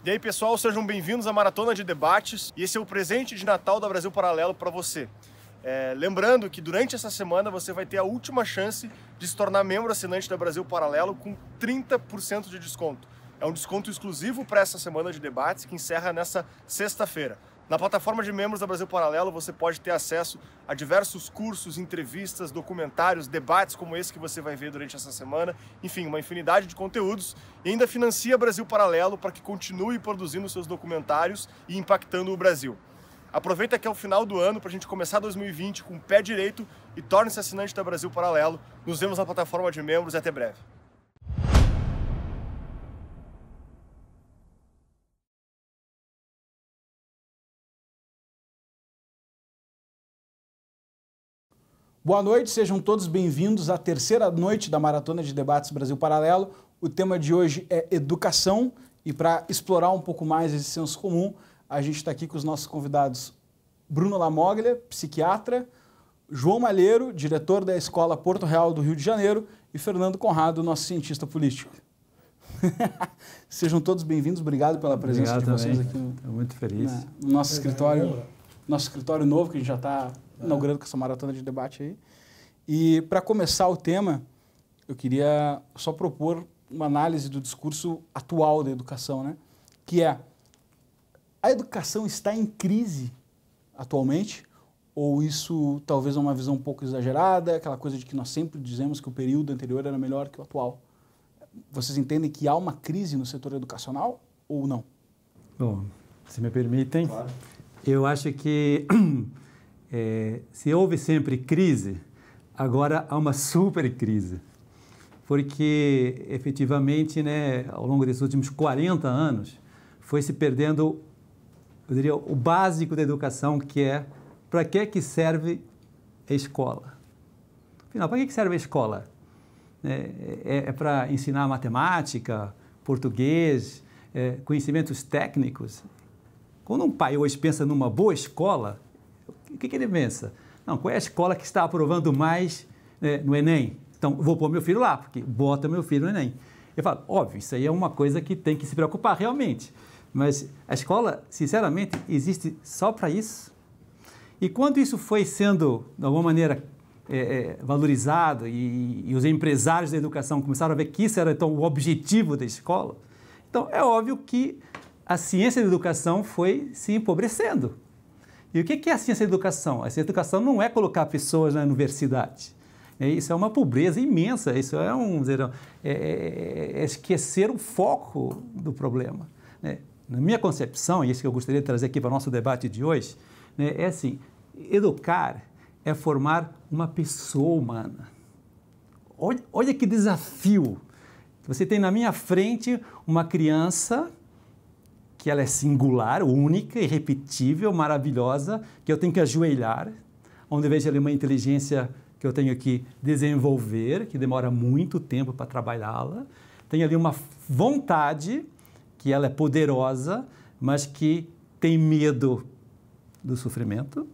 E aí, pessoal, sejam bem-vindos à Maratona de Debates. E esse é o presente de Natal da Brasil Paralelo para você. Lembrando que durante essa semana você vai ter a última chance de se tornar membro assinante da Brasil Paralelo com 30% de desconto. É um desconto exclusivo para essa semana de debates que encerra nessa sexta-feira. Na plataforma de membros da Brasil Paralelo você pode ter acesso a diversos cursos, entrevistas, documentários, debates como esse que você vai ver durante essa semana. Enfim, uma infinidade de conteúdos e ainda financia Brasil Paralelo para que continue produzindo seus documentários e impactando o Brasil. Aproveita que é o final do ano para a gente começar 2020 com o pé direito e torne-se assinante da Brasil Paralelo. Nos vemos na plataforma de membros e até breve. Boa noite, sejam todos bem-vindos à terceira noite da Maratona de Debates Brasil Paralelo. O tema de hoje é educação e para explorar um pouco mais esse senso comum, a gente está aqui com os nossos convidados Bruno Lamoglia, psiquiatra, João Malheiro, diretor da Escola Porto Real do Rio de Janeiro e Fernando Conrado, nosso cientista político. Sejam todos bem-vindos, obrigado pela presença de vocês aqui. Estou muito feliz. No nosso escritório novo que a gente já está inaugurando com essa maratona de debate aí. E para começar o tema, eu queria só propor uma análise do discurso atual da educação, né? Que é, a educação está em crise atualmente? Ou isso talvez é uma visão um pouco exagerada, aquela coisa de que nós sempre dizemos que o período anterior era melhor que o atual? Vocês entendem que há uma crise no setor educacional ou não? Bom, se me permitem, claro. Eu acho que se houve sempre crise, agora há uma super crise. Porque, efetivamente, né, ao longo desses últimos 40 anos, foi se perdendo, eu diria, o básico da educação, que é para que serve a escola. Afinal, para que serve a escola? É para ensinar matemática, português, conhecimentos técnicos? Quando um pai hoje pensa numa boa escola, o que ele pensa? Não, qual é a escola que está aprovando mais no Enem? Então, vou pôr meu filho lá, porque bota meu filho no Enem. Eu falo, óbvio, isso aí é uma coisa que tem que se preocupar realmente. Mas a escola, sinceramente, existe só para isso. E quando isso foi sendo, de alguma maneira, valorizado e os empresários da educação começaram a ver que isso era então o objetivo da escola, então é óbvio que a ciência da educação foi se empobrecendo. E o que é a ciência da educação? A ciência da educação não é colocar pessoas na universidade. Isso é uma pobreza imensa, isso é esquecer o foco do problema. Na minha concepção, e isso que eu gostaria de trazer aqui para o nosso debate de hoje, é assim, educar é formar uma pessoa humana. Olha que desafio. Você tem na minha frente uma criança que ela é singular, única, irrepetível, maravilhosa, que eu tenho que ajoelhar, onde eu vejo ali uma inteligência que eu tenho que desenvolver, que demora muito tempo para trabalhá-la. Tem ali uma vontade, que ela é poderosa, mas que tem medo do sofrimento.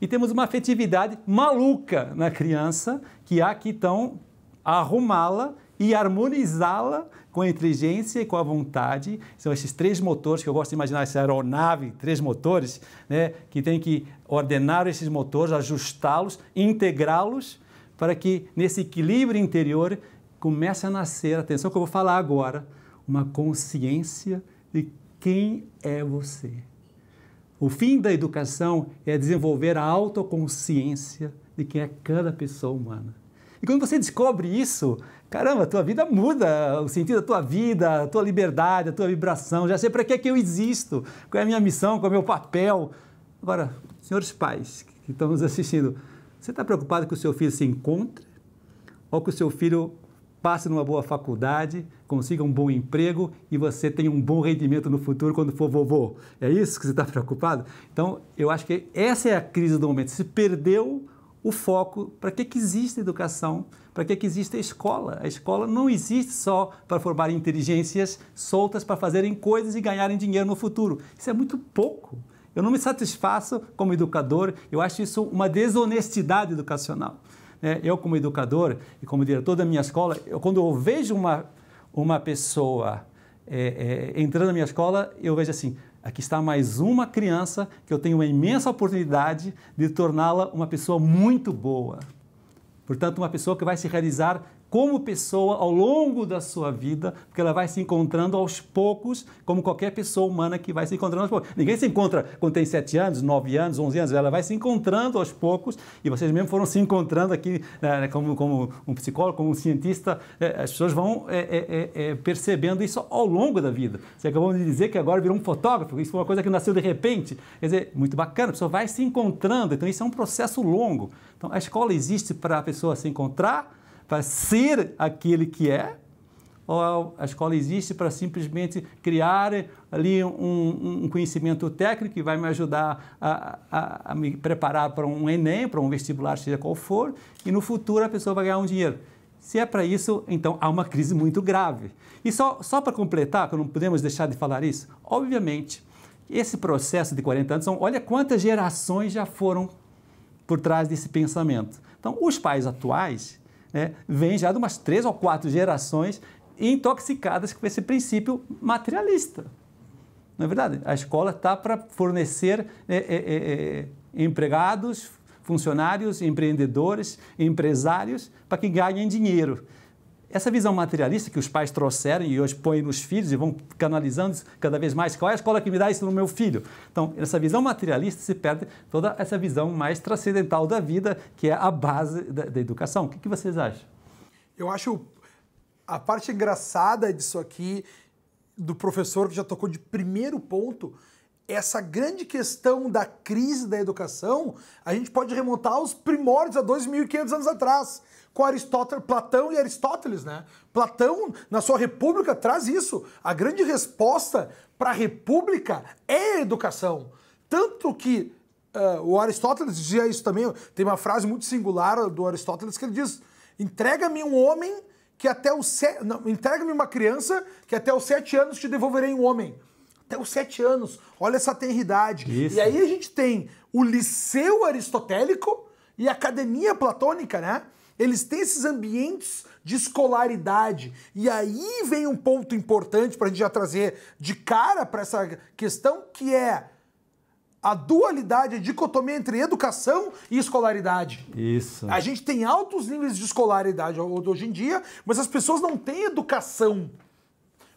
E temos uma afetividade maluca na criança, que há que, então, arrumá-la e harmonizá-la com a inteligência e com a vontade. São esses três motores que eu gosto de imaginar, essa aeronave, três motores, né, que tem que ordenar esses motores, ajustá-los, integrá-los, para que nesse equilíbrio interior comece a nascer, atenção que eu vou falar agora, uma consciência de quem é você. O fim da educação é desenvolver a autoconsciência de quem é cada pessoa humana. E quando você descobre isso, caramba, a tua vida muda, o sentido da tua vida, a tua liberdade, a tua vibração, já sei para que eu existo, qual é a minha missão, qual é o meu papel. Agora, senhores pais que estão nos assistindo, você está preocupado que o seu filho se encontre? Ou que o seu filho passe numa boa faculdade, consiga um bom emprego e você tenha um bom rendimento no futuro quando for vovô? É isso que você está preocupado? Então, eu acho que essa é a crise do momento. Se perdeu o foco. Para que existe a educação? Para que existe a escola? A escola não existe só para formar inteligências soltas para fazerem coisas e ganharem dinheiro no futuro. Isso é muito pouco. Eu não me satisfaço como educador, eu acho isso uma desonestidade educacional. Eu, como educador e como diretor da minha escola, quando eu vejo uma pessoa entrando na minha escola, eu vejo assim, aqui está mais uma criança que eu tenho uma imensa oportunidade de torná-la uma pessoa muito boa. Portanto, uma pessoa que vai se realizar como pessoa ao longo da sua vida, porque ela vai se encontrando aos poucos, como qualquer pessoa humana que vai se encontrando aos poucos. Ninguém se encontra quando tem 7 anos, 9 anos, 11 anos, ela vai se encontrando aos poucos, e vocês mesmo foram se encontrando aqui como um psicólogo, como um cientista, as pessoas vão percebendo isso ao longo da vida. Você acabou de dizer que agora virou um fotógrafo, isso foi uma coisa que nasceu de repente, quer dizer, muito bacana, a pessoa vai se encontrando, então isso é um processo longo. Então a escola existe para a pessoa se encontrar, para ser aquele que é, ou a escola existe para simplesmente criar ali um conhecimento técnico que vai me ajudar a me preparar para um Enem, para um vestibular, seja qual for, e no futuro a pessoa vai ganhar um dinheiro. Se é para isso, então há uma crise muito grave. E só para completar, que não podemos deixar de falar isso, obviamente, esse processo de 40 anos, olha quantas gerações já foram por trás desse pensamento. Então, os pais atuais vêm já de umas 3 ou 4 gerações intoxicadas com esse princípio materialista. Não é verdade? A escola está para fornecer empregados, funcionários, empreendedores, empresários, para que ganhem dinheiro. Essa visão materialista que os pais trouxeram e hoje põem nos filhos e vão canalizando cada vez mais, qual é a escola que me dá isso no meu filho? Então, essa visão materialista se perde toda essa visão mais transcendental da vida, que é a base da educação. O que vocês acham? Eu acho a parte engraçada disso aqui, do professor que já tocou de primeiro ponto, essa grande questão da crise da educação, a gente pode remontar aos primórdios, há 2.500 anos atrás, com Aristóteles, Platão e Aristóteles, né? Platão, na sua República, traz isso. A grande resposta para a República é a educação. Tanto que o Aristóteles dizia isso também, tem uma frase muito singular do Aristóteles que ele diz: entrega-me um homem que até os entrega-me uma criança que até os 7 anos te devolverei um homem. Até os 7 anos, olha essa tenridade. Isso. E aí a gente tem o liceu aristotélico e a academia platônica, né? Eles têm esses ambientes de escolaridade. E aí vem um ponto importante para a gente já trazer de cara para essa questão, que é a dualidade, a dicotomia entre educação e escolaridade. Isso. A gente tem altos níveis de escolaridade hoje em dia, mas as pessoas não têm educação.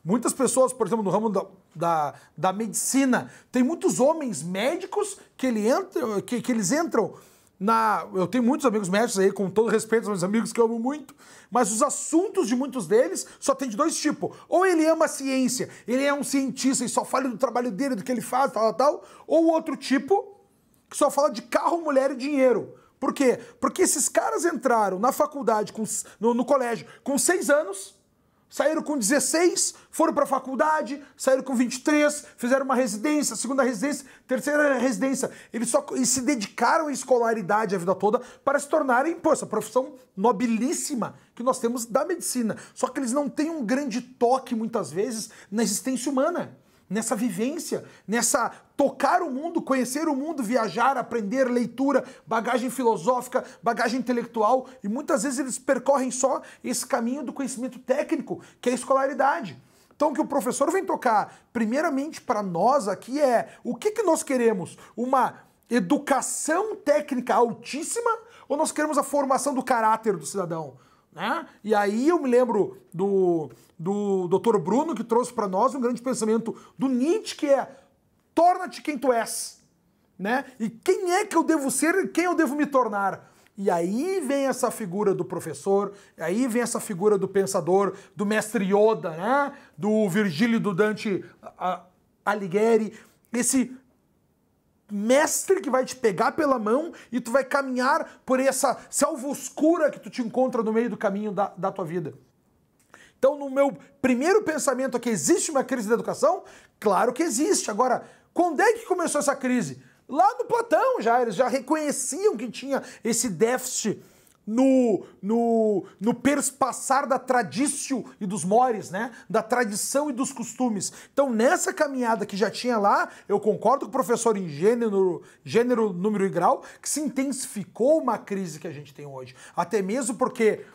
Muitas pessoas, por exemplo, no ramo da medicina, tem muitos homens médicos que eles entram eu tenho muitos amigos médicos aí, com todo respeito aos meus amigos que eu amo muito, mas os assuntos de muitos deles só tem de 2 tipos. Ou ele ama a ciência, ele é um cientista e só fala do trabalho dele, do que ele faz, tal, ou o outro tipo que só fala de carro, mulher e dinheiro. Por quê? Porque esses caras entraram na faculdade, no colégio, com 6 anos, saíram com 16, foram para a faculdade, saíram com 23, fizeram uma residência, segunda residência, terceira residência. Eles se dedicaram à escolaridade a vida toda para se tornarem, essa profissão nobilíssima que nós temos da medicina. Só que eles não têm um grande toque, muitas vezes, na existência humana, nessa vivência, nessa tocar o mundo, conhecer o mundo, viajar, aprender, leitura, bagagem filosófica, bagagem intelectual, e muitas vezes eles percorrem só esse caminho do conhecimento técnico, que é a escolaridade. Então o que o professor vem tocar, primeiramente para nós aqui, é o que nós queremos? Uma educação técnica altíssima, ou nós queremos a formação do caráter do cidadão? Né? E aí eu me lembro do Dr. Bruno, que trouxe para nós um grande pensamento do Nietzsche, que é: torna-te quem tu és, né? E quem é que eu devo ser e quem eu devo me tornar? E aí vem essa figura do professor, aí vem essa figura do pensador, do mestre Yoda, né? Do Virgílio, do Dante Alighieri, esse mestre que vai te pegar pela mão e tu vai caminhar por essa selva oscura que tu te encontra no meio do caminho da tua vida. Então, no meu primeiro pensamento aqui, existe uma crise da educação? Claro que existe. Agora, quando é que começou essa crise? Lá no Platão já, eles já reconheciam que tinha esse déficit no perspassar da traditio e dos mores, né? Da tradição e dos costumes. Então, nessa caminhada que já tinha lá, eu concordo com o professor em gênero, número e grau, que se intensificou uma crise que a gente tem hoje. Até mesmo porque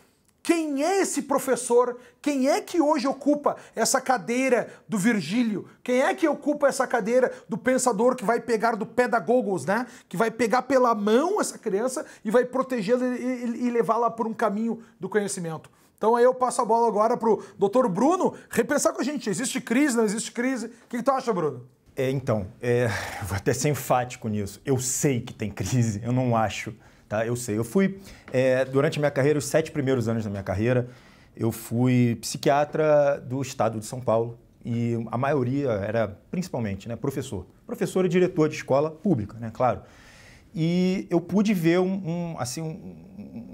Quem é esse professor? Quem é que hoje ocupa essa cadeira do Virgílio? Quem é que ocupa essa cadeira do pensador que vai pegar do pedagogos, né? Que vai pegar pela mão essa criança e vai protegê-la e levá-la por um caminho do conhecimento. Então aí eu passo a bola agora para o doutor Bruno repensar com a gente. Existe crise, não existe crise? O que tu acha, Bruno? Então, vou até ser enfático nisso. Eu sei que tem crise, eu não acho. Tá? Eu sei. Eu fui, durante a minha carreira, os 7 primeiros anos da minha carreira, eu fui psiquiatra do estado de São Paulo e a maioria era, principalmente, né, professor. Professor e diretor de escola pública, né, claro. E eu pude ver um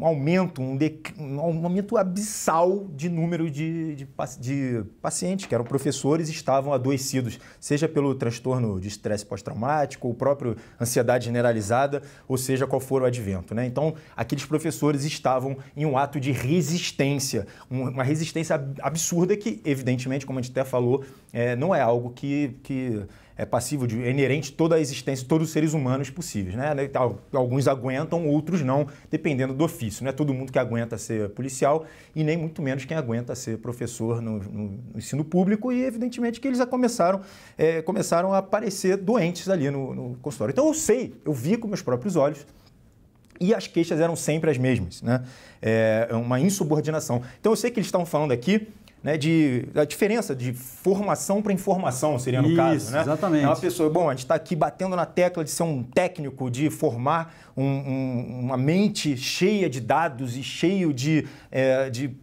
aumento, um aumento abissal de número de pacientes que eram professores e estavam adoecidos, seja pelo transtorno de estresse pós-traumático, ou próprio ansiedade generalizada, ou seja, qual for o advento, né? Então, aqueles professores estavam em um ato de resistência, uma resistência absurda que, evidentemente, como a gente até falou, não é algo que é passível, é inerente toda a existência de todos os seres humanos possíveis, né? Alguns aguentam, outros não, dependendo do ofício. Não é todo mundo que aguenta ser policial e nem muito menos quem aguenta ser professor no ensino público e, evidentemente, que eles começaram a aparecer doentes ali no consultório. Então, eu vi com meus próprios olhos e as queixas eram sempre as mesmas, né? Uma insubordinação. Então, eu sei que eles estavam falando aqui, né, da diferença de formação para informação, seria no caso, né? Exatamente. É uma pessoa, bom, a gente está aqui batendo na tecla de ser um técnico, de formar uma mente cheia de dados e cheio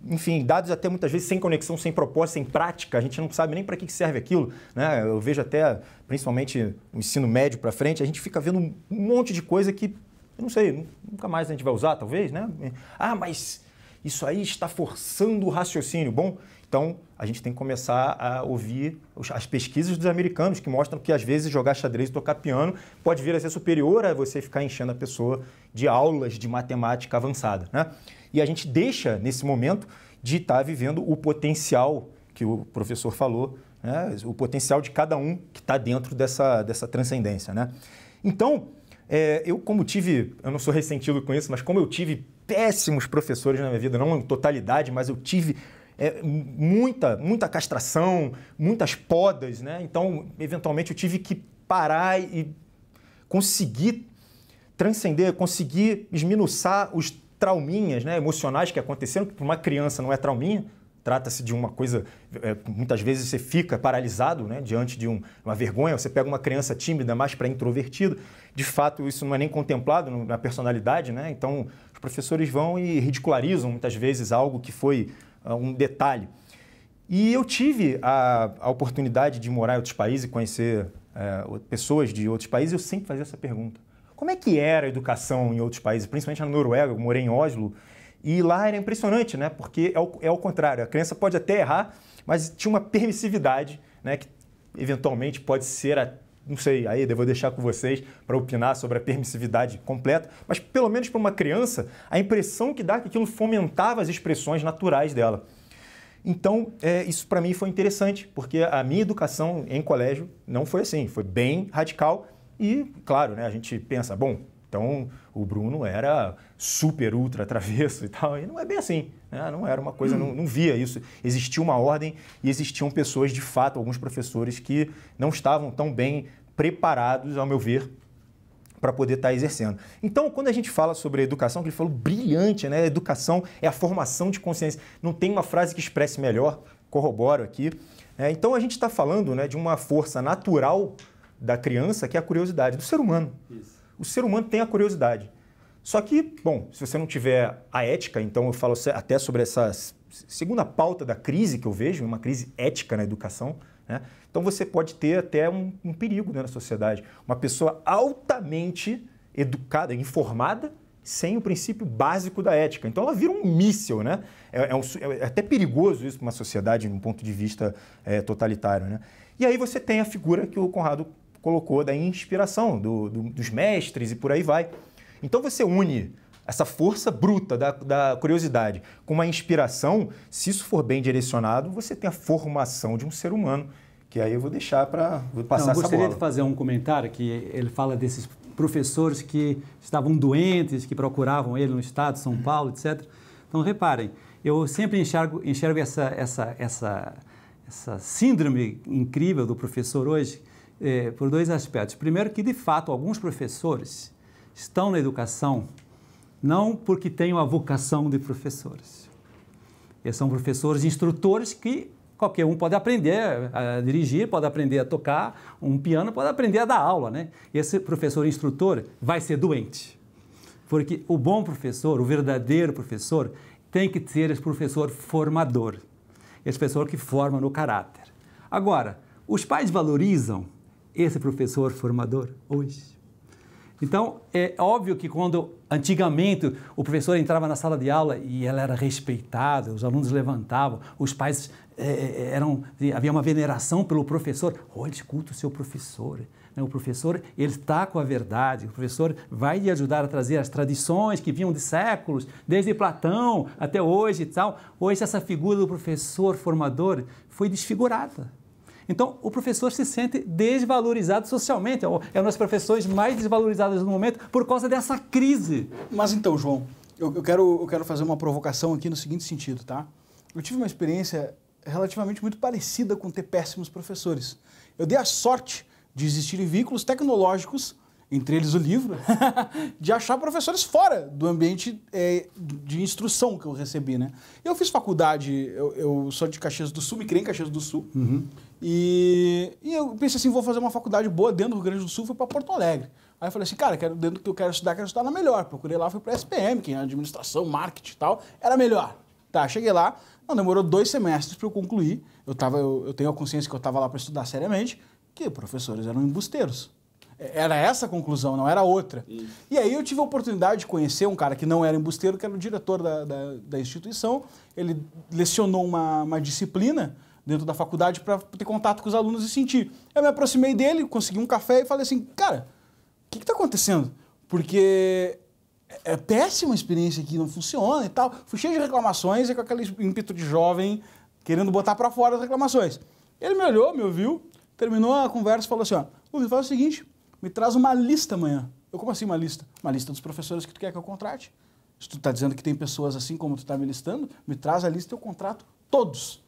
enfim, dados até muitas vezes sem conexão, sem propósito, sem prática, a gente não sabe nem para que serve aquilo, né? Eu vejo até, principalmente no ensino médio para frente, a gente fica vendo um monte de coisa que, eu não sei, nunca mais a gente vai usar, talvez, né? Mas isso aí está forçando o raciocínio. Bom, então, a gente tem que começar a ouvir as pesquisas dos americanos que mostram que, às vezes, jogar xadrez e tocar piano pode vir a ser superior a você ficar enchendo a pessoa de aulas de matemática avançada, né? E a gente deixa, nesse momento, de estar vivendo o potencial que o professor falou, né? O potencial de cada um que está dentro dessa transcendência, né? Então, eu não sou ressentido com isso, mas como eu tive péssimos professores na minha vida, não em totalidade, mas eu tive muita castração, muitas podas, né? Então, eventualmente, eu tive que parar e conseguir transcender, conseguir esmiuçar os trauminhas, né, emocionais que aconteceram, que para uma criança não é trauminha, trata-se de uma coisa, muitas vezes você fica paralisado, né, diante de uma vergonha, você pega uma criança tímida, mais para introvertida, de fato isso não é nem contemplado na personalidade, né? Então os professores vão e ridicularizam muitas vezes algo que foi um detalhe. E eu tive a oportunidade de morar em outros países e conhecer pessoas de outros países, eu sempre fazia essa pergunta. Como é que era a educação em outros países, principalmente na Noruega, eu morei em Oslo, e lá era impressionante, né? Porque é o contrário, a criança pode até errar, mas tinha uma permissividade, né? Que eventualmente pode ser, não sei, aí eu vou deixar com vocês para opinar sobre a permissividade completa, mas pelo menos para uma criança, a impressão que dá é que aquilo fomentava as expressões naturais dela. Então, isso para mim foi interessante, porque a minha educação em colégio não foi assim, foi bem radical e, claro, né, a gente pensa, bom, então o Bruno era super, ultra travesso e tal, e não é bem assim, né? Não era uma coisa, não via isso. Existia uma ordem e existiam pessoas, de fato, alguns professores que não estavam tão bem preparados, ao meu ver, para poder estar exercendo. Então, quando a gente fala sobre a educação, que ele falou brilhante, né? A educação é a formação de consciência. Não tem uma frase que expresse melhor, corroboro aqui. Então, a gente está falando, né, de uma força natural da criança, que é a curiosidade, do ser humano. Isso. O ser humano tem a curiosidade. Só que, bom, se você não tiver a ética, então eu falo até sobre essa segunda pauta da crise que eu vejo, uma crise ética na educação, né? Então você pode ter até um perigo, né, na sociedade. Uma pessoa altamente educada, informada, sem o princípio básico da ética. Então ela vira um míssil, né? É até perigoso isso para uma sociedade, num ponto de vista totalitário, né? E aí você tem a figura que o Conrado colocou da inspiração, dos mestres e por aí vai. Então você une essa força bruta da curiosidade com uma inspiração, se isso for bem direcionado, você tem a formação de um ser humano, que aí eu vou deixar para passar essa bola. Eu gostaria de fazer um comentário que ele fala desses professores que estavam doentes, que procuravam ele no estado de São Paulo, etc. Então reparem, eu sempre enxergo essa síndrome incrível do professor hoje por dois aspectos. Primeiro, que de fato alguns professores estão na educação não porque tenham a vocação de professores. Eles são professores instrutores que qualquer um pode aprender a dirigir, pode aprender a tocar um piano, pode aprender a dar aula, né? Esse professor instrutor vai ser doente. Porque o bom professor, o verdadeiro professor, tem que ser esse professor formador. Esse professor que forma no caráter. Agora, os pais valorizam esse professor formador hoje? Então, é óbvio que quando antigamente o professor entrava na sala de aula e ela era respeitada, os alunos levantavam, os pais havia uma veneração pelo professor. Olha, escuta o seu professor. O professor, ele está com a verdade, o professor vai lhe ajudar a trazer as tradições que vinham de séculos, desde Platão até hoje e tal. Hoje essa figura do professor formador foi desfigurada. Então, o professor se sente desvalorizado socialmente, é uma das profissões mais desvalorizadas no momento por causa dessa crise. Mas então, João, eu quero fazer uma provocação aqui no seguinte sentido, tá? Eu tive uma experiência relativamente muito parecida com ter péssimos professores. Eu dei a sorte de existirem veículos tecnológicos, entre eles o livro, de achar professores fora do ambiente de instrução que eu recebi, né? Eu fiz faculdade, eu sou de Caxias do Sul, me criei em Caxias do Sul, e eu pensei assim, vou fazer uma faculdade boa dentro do Rio Grande do Sul, fui para Porto Alegre. Aí eu falei assim, cara, dentro do que eu quero estudar na melhor. Procurei lá, fui para SPM, que é administração, marketing e tal, era melhor. Tá, cheguei lá, não, demorou 2 semestres para eu concluir, eu tenho a consciência que eu estava lá para estudar seriamente, que professores eram embusteiros. Era essa a conclusão, não era outra. Isso. E aí eu tive a oportunidade de conhecer um cara que não era embusteiro, que era o diretor da instituição. Ele lecionou uma disciplina dentro da faculdade para ter contato com os alunos e sentir. Eu me aproximei dele, consegui um café e falei assim, cara, o que está acontecendo? Porque é péssima a experiência aqui, não funciona e tal. Fui cheio de reclamações e com aquele ímpeto de jovem querendo botar para fora as reclamações. Ele me olhou, me ouviu, terminou a conversa e falou assim, ó, faz o seguinte, me traz uma lista amanhã. Eu, como assim uma lista? Uma lista dos professores que tu quer que eu contrate. Se tu está dizendo que tem pessoas assim como tu está me listando, me traz a lista e eu contrato todos.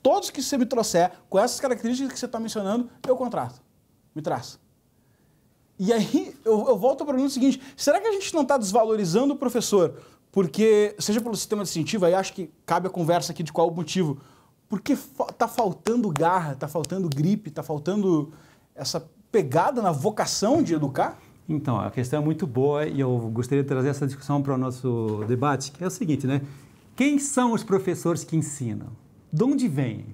Todos que você me trouxer, com essas características que você está mencionando, eu contrato. Me traz. E aí eu volto para o pergunta seguinte, será que a gente não está desvalorizando o professor? Porque, seja pelo sistema de incentivo, aí acho que cabe a conversa aqui de qual o motivo. Porque está faltando garra, está faltando gripe, está faltando essa pegada na vocação de educar? Então, a questão é muito boa e eu gostaria de trazer essa discussão para o nosso debate, que é o seguinte, né? Quem são os professores que ensinam? De onde vêm?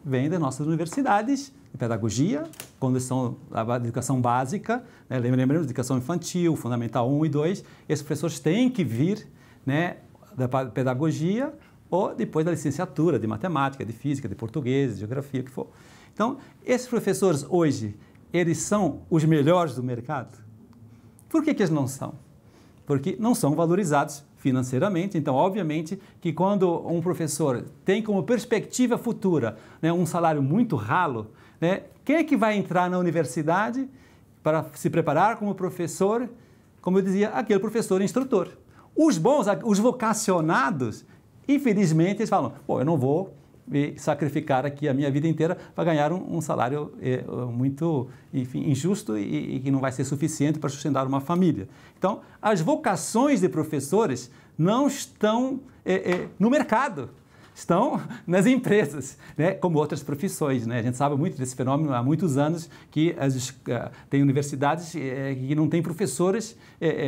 Vêm das nossas universidades, de pedagogia, condição da educação básica, né? Lembremos de educação infantil, fundamental 1 e 2, esses professores têm que vir, né, da pedagogia ou depois da licenciatura de matemática, de física, de português, de geografia, o que for. Então, esses professores hoje, eles são os melhores do mercado? Por que eles não são? Porque não são valorizados financeiramente. Então, obviamente, que quando um professor tem como perspectiva futura, né, um salário muito ralo, né, quem é que vai entrar na universidade para se preparar como professor? Como eu dizia, aquele professor instrutor. Os bons, os vocacionados, infelizmente, eles falam, pô, eu não vou me sacrificar aqui a minha vida inteira para ganhar um salário muito, enfim, injusto e que não vai ser suficiente para sustentar uma família. Então, as vocações de professores não estão no mercado, estão nas empresas, né, como outras profissões, né? A gente sabe muito desse fenômeno há muitos anos que tem universidades que não têm professores,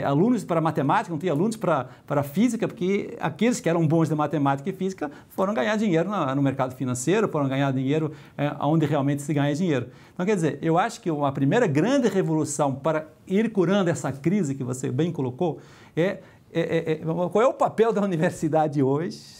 alunos para matemática, não tem alunos para física, porque aqueles que eram bons de matemática e física foram ganhar dinheiro no mercado financeiro, foram ganhar dinheiro onde realmente se ganha dinheiro. Então, quer dizer, eu acho que a primeira grande revolução para ir curando essa crise que você bem colocou qual é o papel da universidade hoje?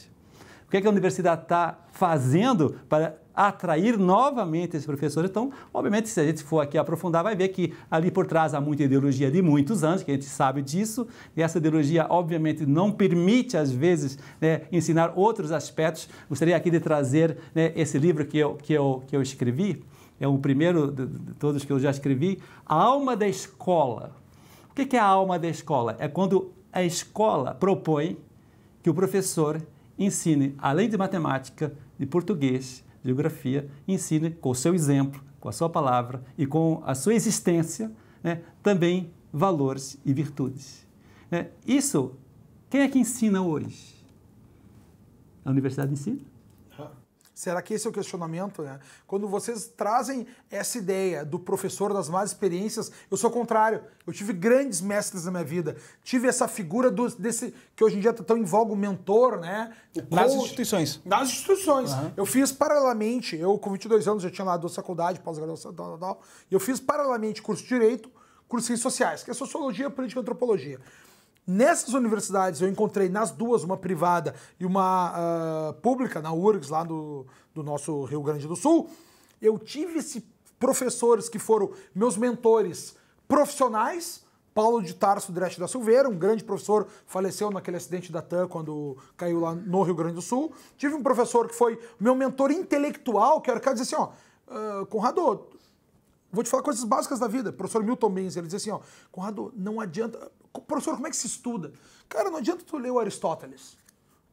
O que a universidade está fazendo para atrair novamente esses professores? Então, obviamente, se a gente for aqui aprofundar, vai ver que ali por trás há muita ideologia de muitos anos, que a gente sabe disso, e essa ideologia, obviamente, não permite, às vezes, né, ensinar outros aspectos. Gostaria aqui de trazer, né, esse livro que eu escrevi, é o primeiro de todos que eu já escrevi, A Alma da Escola. O que é a alma da escola? É quando a escola propõe que o professor ensine, além de matemática, de português, geografia, ensine com o seu exemplo, com a sua palavra e com a sua existência, né, também valores e virtudes. Isso, quem é que ensina hoje? A universidade ensina? Será que esse é o questionamento, né? Quando vocês trazem essa ideia do professor das más experiências, eu sou o contrário. Eu tive grandes mestres na minha vida. Tive essa figura desse que hoje em dia está tão em voga, o mentor, né? Nas instituições. Nas instituições. Uhum. Eu fiz paralelamente, eu com 22 anos já tinha lá 2 faculdades, pós-graduação, e eu fiz paralelamente curso de Direito, curso de Ciências Sociais, que é Sociologia, Política e Antropologia. Nessas universidades eu encontrei nas duas, uma privada e uma pública, na URGS, lá do nosso Rio Grande do Sul, eu tive esses professores que foram meus mentores profissionais. Paulo de Tarso Dresch da Silveira, um grande professor, faleceu naquele acidente da TAM quando caiu lá no Rio Grande do Sul. Tive um professor que foi meu mentor intelectual, que era o cara dizer assim, Conrado, vou te falar coisas básicas da vida. O professor Milton Mendes, ele dizia assim, Conrado, não adianta... Professor, como é que se estuda? Cara, não adianta tu ler o Aristóteles.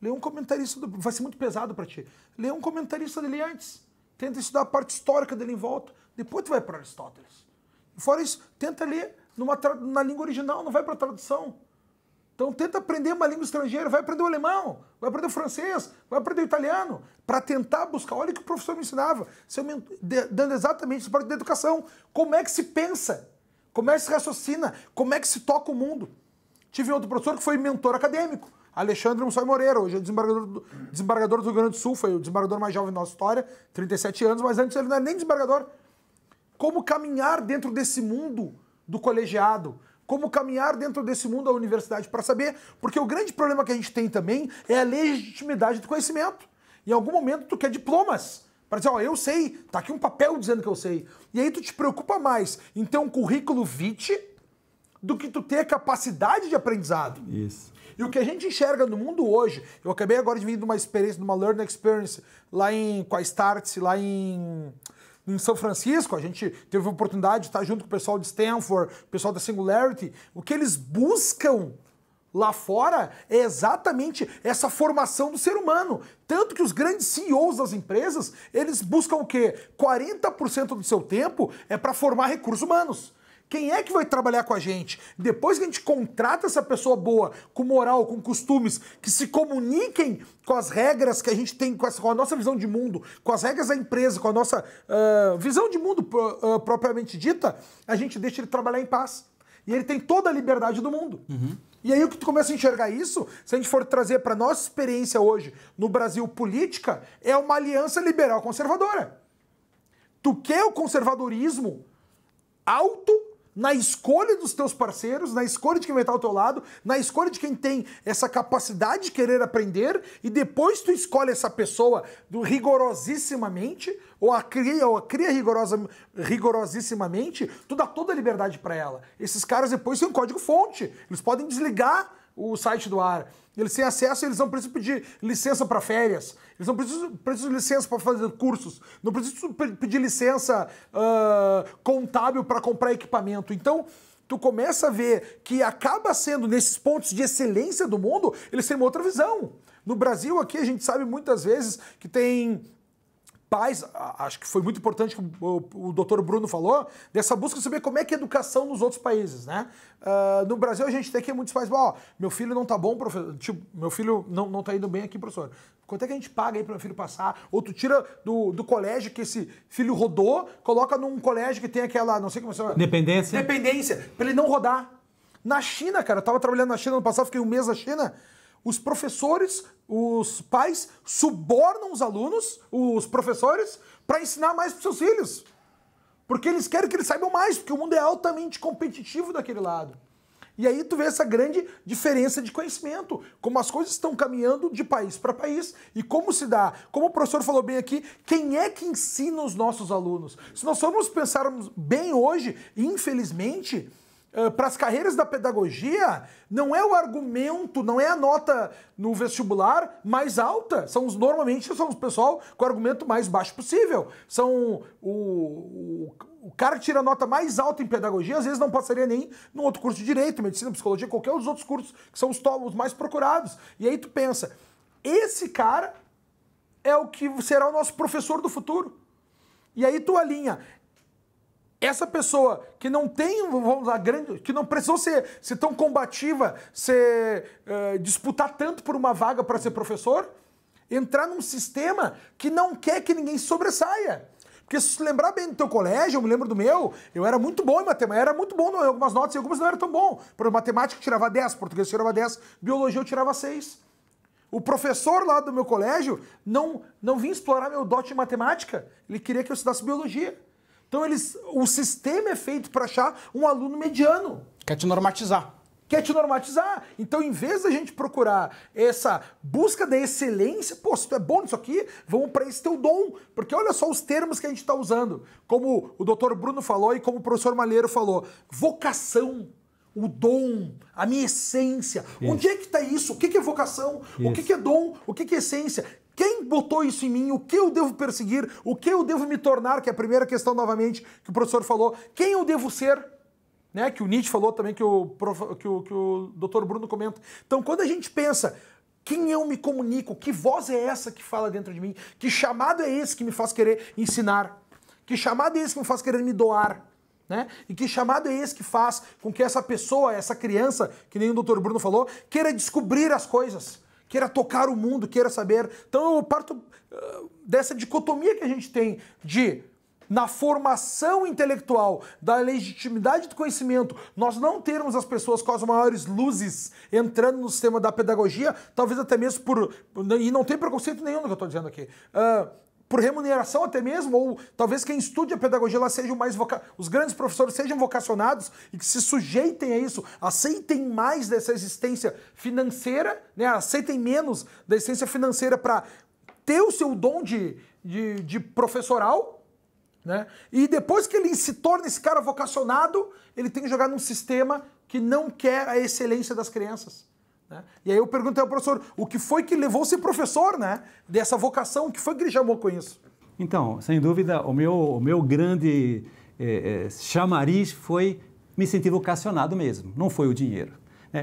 Lê um comentarista, vai ser muito pesado para ti. Lê um comentarista dele antes. Tenta estudar a parte histórica dele em volta. Depois tu vai para Aristóteles. E fora isso, tenta ler na língua original, não vai para tradução. Então tenta aprender uma língua estrangeira, vai aprender o alemão, vai aprender o francês, vai aprender o italiano, para tentar buscar. Olha o que o professor me ensinava, dando exatamente essa parte da educação. Como é que se pensa? Como é que se raciocina? Como é que se toca o mundo? Tive outro professor que foi mentor acadêmico, Alexandre Mussoi Moreira, hoje é desembargador do Rio Grande do Sul, foi o desembargador mais jovem da nossa história, 37 anos, mas antes ele não era nem desembargador. Como caminhar dentro desse mundo do colegiado? Como caminhar dentro desse mundo da universidade para saber? Porque o grande problema que a gente tem também é a legitimidade do conhecimento. Em algum momento tu quer diplomas. Para dizer, eu sei, tá aqui um papel dizendo que eu sei. E aí tu te preocupa mais em ter um currículo vitae do que tu ter a capacidade de aprendizado. Isso. E o que a gente enxerga no mundo hoje, eu acabei agora de vir de uma experiência, de uma Learning Experience, lá com a Startse, lá em São Francisco. A gente teve a oportunidade de estar junto com o pessoal de Stanford, o pessoal da Singularity. O que eles buscam lá fora é exatamente essa formação do ser humano. Tanto que os grandes CEOs das empresas, eles buscam o quê? 40% do seu tempo é para formar recursos humanos. Quem é que vai trabalhar com a gente? Depois que a gente contrata essa pessoa boa, com moral, com costumes, que se comuniquem com as regras que a gente tem, com a nossa visão de mundo, com as regras da empresa, com a nossa visão de mundo propriamente dita, a gente deixa ele trabalhar em paz. E ele tem toda a liberdade do mundo. Uhum. E aí o que tu começa a enxergar isso, se a gente for trazer para nossa experiência hoje no Brasil política, é uma aliança liberal conservadora. Tu quer o conservadorismo alto na escolha dos teus parceiros, na escolha de quem vai estar ao teu lado, na escolha de quem tem essa capacidade de querer aprender, e depois tu escolhe essa pessoa rigorosissimamente, ou a cria rigorosissimamente, tu dá toda a liberdade para ela. Esses caras depois têm um código-fonte, eles podem desligar o site do ar, eles têm acesso, eles não precisam pedir licença para férias, eles não precisam de licença para fazer cursos, não precisam pedir licença contábil para comprar equipamento. Então, tu começa a ver que acaba sendo, nesses pontos de excelência do mundo, eles têm uma outra visão. No Brasil, aqui, a gente sabe muitas vezes que tem pais, acho que foi muito importante que o doutor Bruno falou, dessa busca de saber como é que é a educação nos outros países, né? No Brasil a gente tem aqui muitos pais, meu filho não tá bom, professor, tipo, meu filho não tá indo bem aqui, professor. Quanto é que a gente paga aí para meu filho passar? Ou tu tira do colégio que esse filho rodou, coloca num colégio que tem aquela, não sei como é. Dependência, para ele não rodar. Na China, cara, eu tava trabalhando na China no passado, fiquei um mês na China. Os professores, os pais subornam os alunos, os professores, para ensinar mais para seus filhos. Porque eles querem que eles saibam mais, porque o mundo é altamente competitivo daquele lado. E aí tu vê essa grande diferença de conhecimento, como as coisas estão caminhando de país para país e como se dá. Como o professor falou bem aqui, quem é que ensina os nossos alunos? Se nós formos pensarmos bem hoje, infelizmente, para as carreiras da pedagogia, não é o argumento, não é a nota no vestibular mais alta. Normalmente são os pessoal com o argumento mais baixo possível. São o cara que tira a nota mais alta em pedagogia, às vezes não passaria nem num outro curso de direito, medicina, psicologia, qualquer dos outros cursos que são os mais procurados. E aí tu pensa, esse cara é o que será o nosso professor do futuro. E aí tu alinha essa pessoa que não tem, vamos lá, que não precisou ser tão combativa, disputar tanto por uma vaga para ser professor, entrar num sistema que não quer que ninguém sobressaia. Porque se lembrar bem do teu colégio, eu me lembro do meu, eu era muito bom em matemática, era muito bom em algumas notas e algumas não era tão bom. Por exemplo, matemática eu tirava 10, português eu tirava 10, biologia eu tirava 6. O professor lá do meu colégio não vinha explorar meu dote em matemática, ele queria que eu estudasse biologia. Então o sistema é feito para achar um aluno mediano. Quer te normatizar. Quer te normatizar. Então, em vez da gente procurar essa busca da excelência, pô, se tu é bom nisso aqui, vamos para esse teu dom. Porque olha só os termos que a gente está usando. Como o Dr. Bruno falou e como o professor Malheiro falou. Vocação, o dom, a minha essência. Isso. Onde é que está isso? O que é vocação? Isso. O que é dom? O que é essência? Quem botou isso em mim? O que eu devo perseguir? O que eu devo me tornar? Que é a primeira questão, novamente, que o professor falou. Quem eu devo ser? Né, que o Nietzsche falou também, que o Dr. Bruno comenta. Então, quando a gente pensa, quem eu me comunico, que voz é essa que fala dentro de mim? Que chamado é esse que me faz querer ensinar? Que chamado é esse que me faz querer me doar? Né? E que chamado é esse que faz com que essa pessoa, essa criança, que nem o Dr. Bruno falou, queira descobrir as coisas, queira tocar o mundo, queira saber. Então, eu parto dessa dicotomia que a gente tem de... na formação intelectual, da legitimidade do conhecimento, nós não termos as pessoas com as maiores luzes entrando no sistema da pedagogia, talvez até mesmo e não tem preconceito nenhum no que eu estou dizendo aqui, por remuneração até mesmo, ou talvez quem estude a pedagogia lá seja os grandes professores sejam vocacionados e que se sujeitem a isso, aceitem mais dessa existência financeira, né, aceitem menos da existência financeira para ter o seu dom de professoral. Né? E depois que ele se torna esse cara vocacionado, ele tem que jogar num sistema que não quer a excelência das crianças. Né? E aí eu perguntei ao professor, o que foi que levou a ser professor, né? Dessa vocação, o que foi que ele chamou com isso? Então, sem dúvida, o meu grande chamariz foi me sentir vocacionado mesmo, não foi o dinheiro.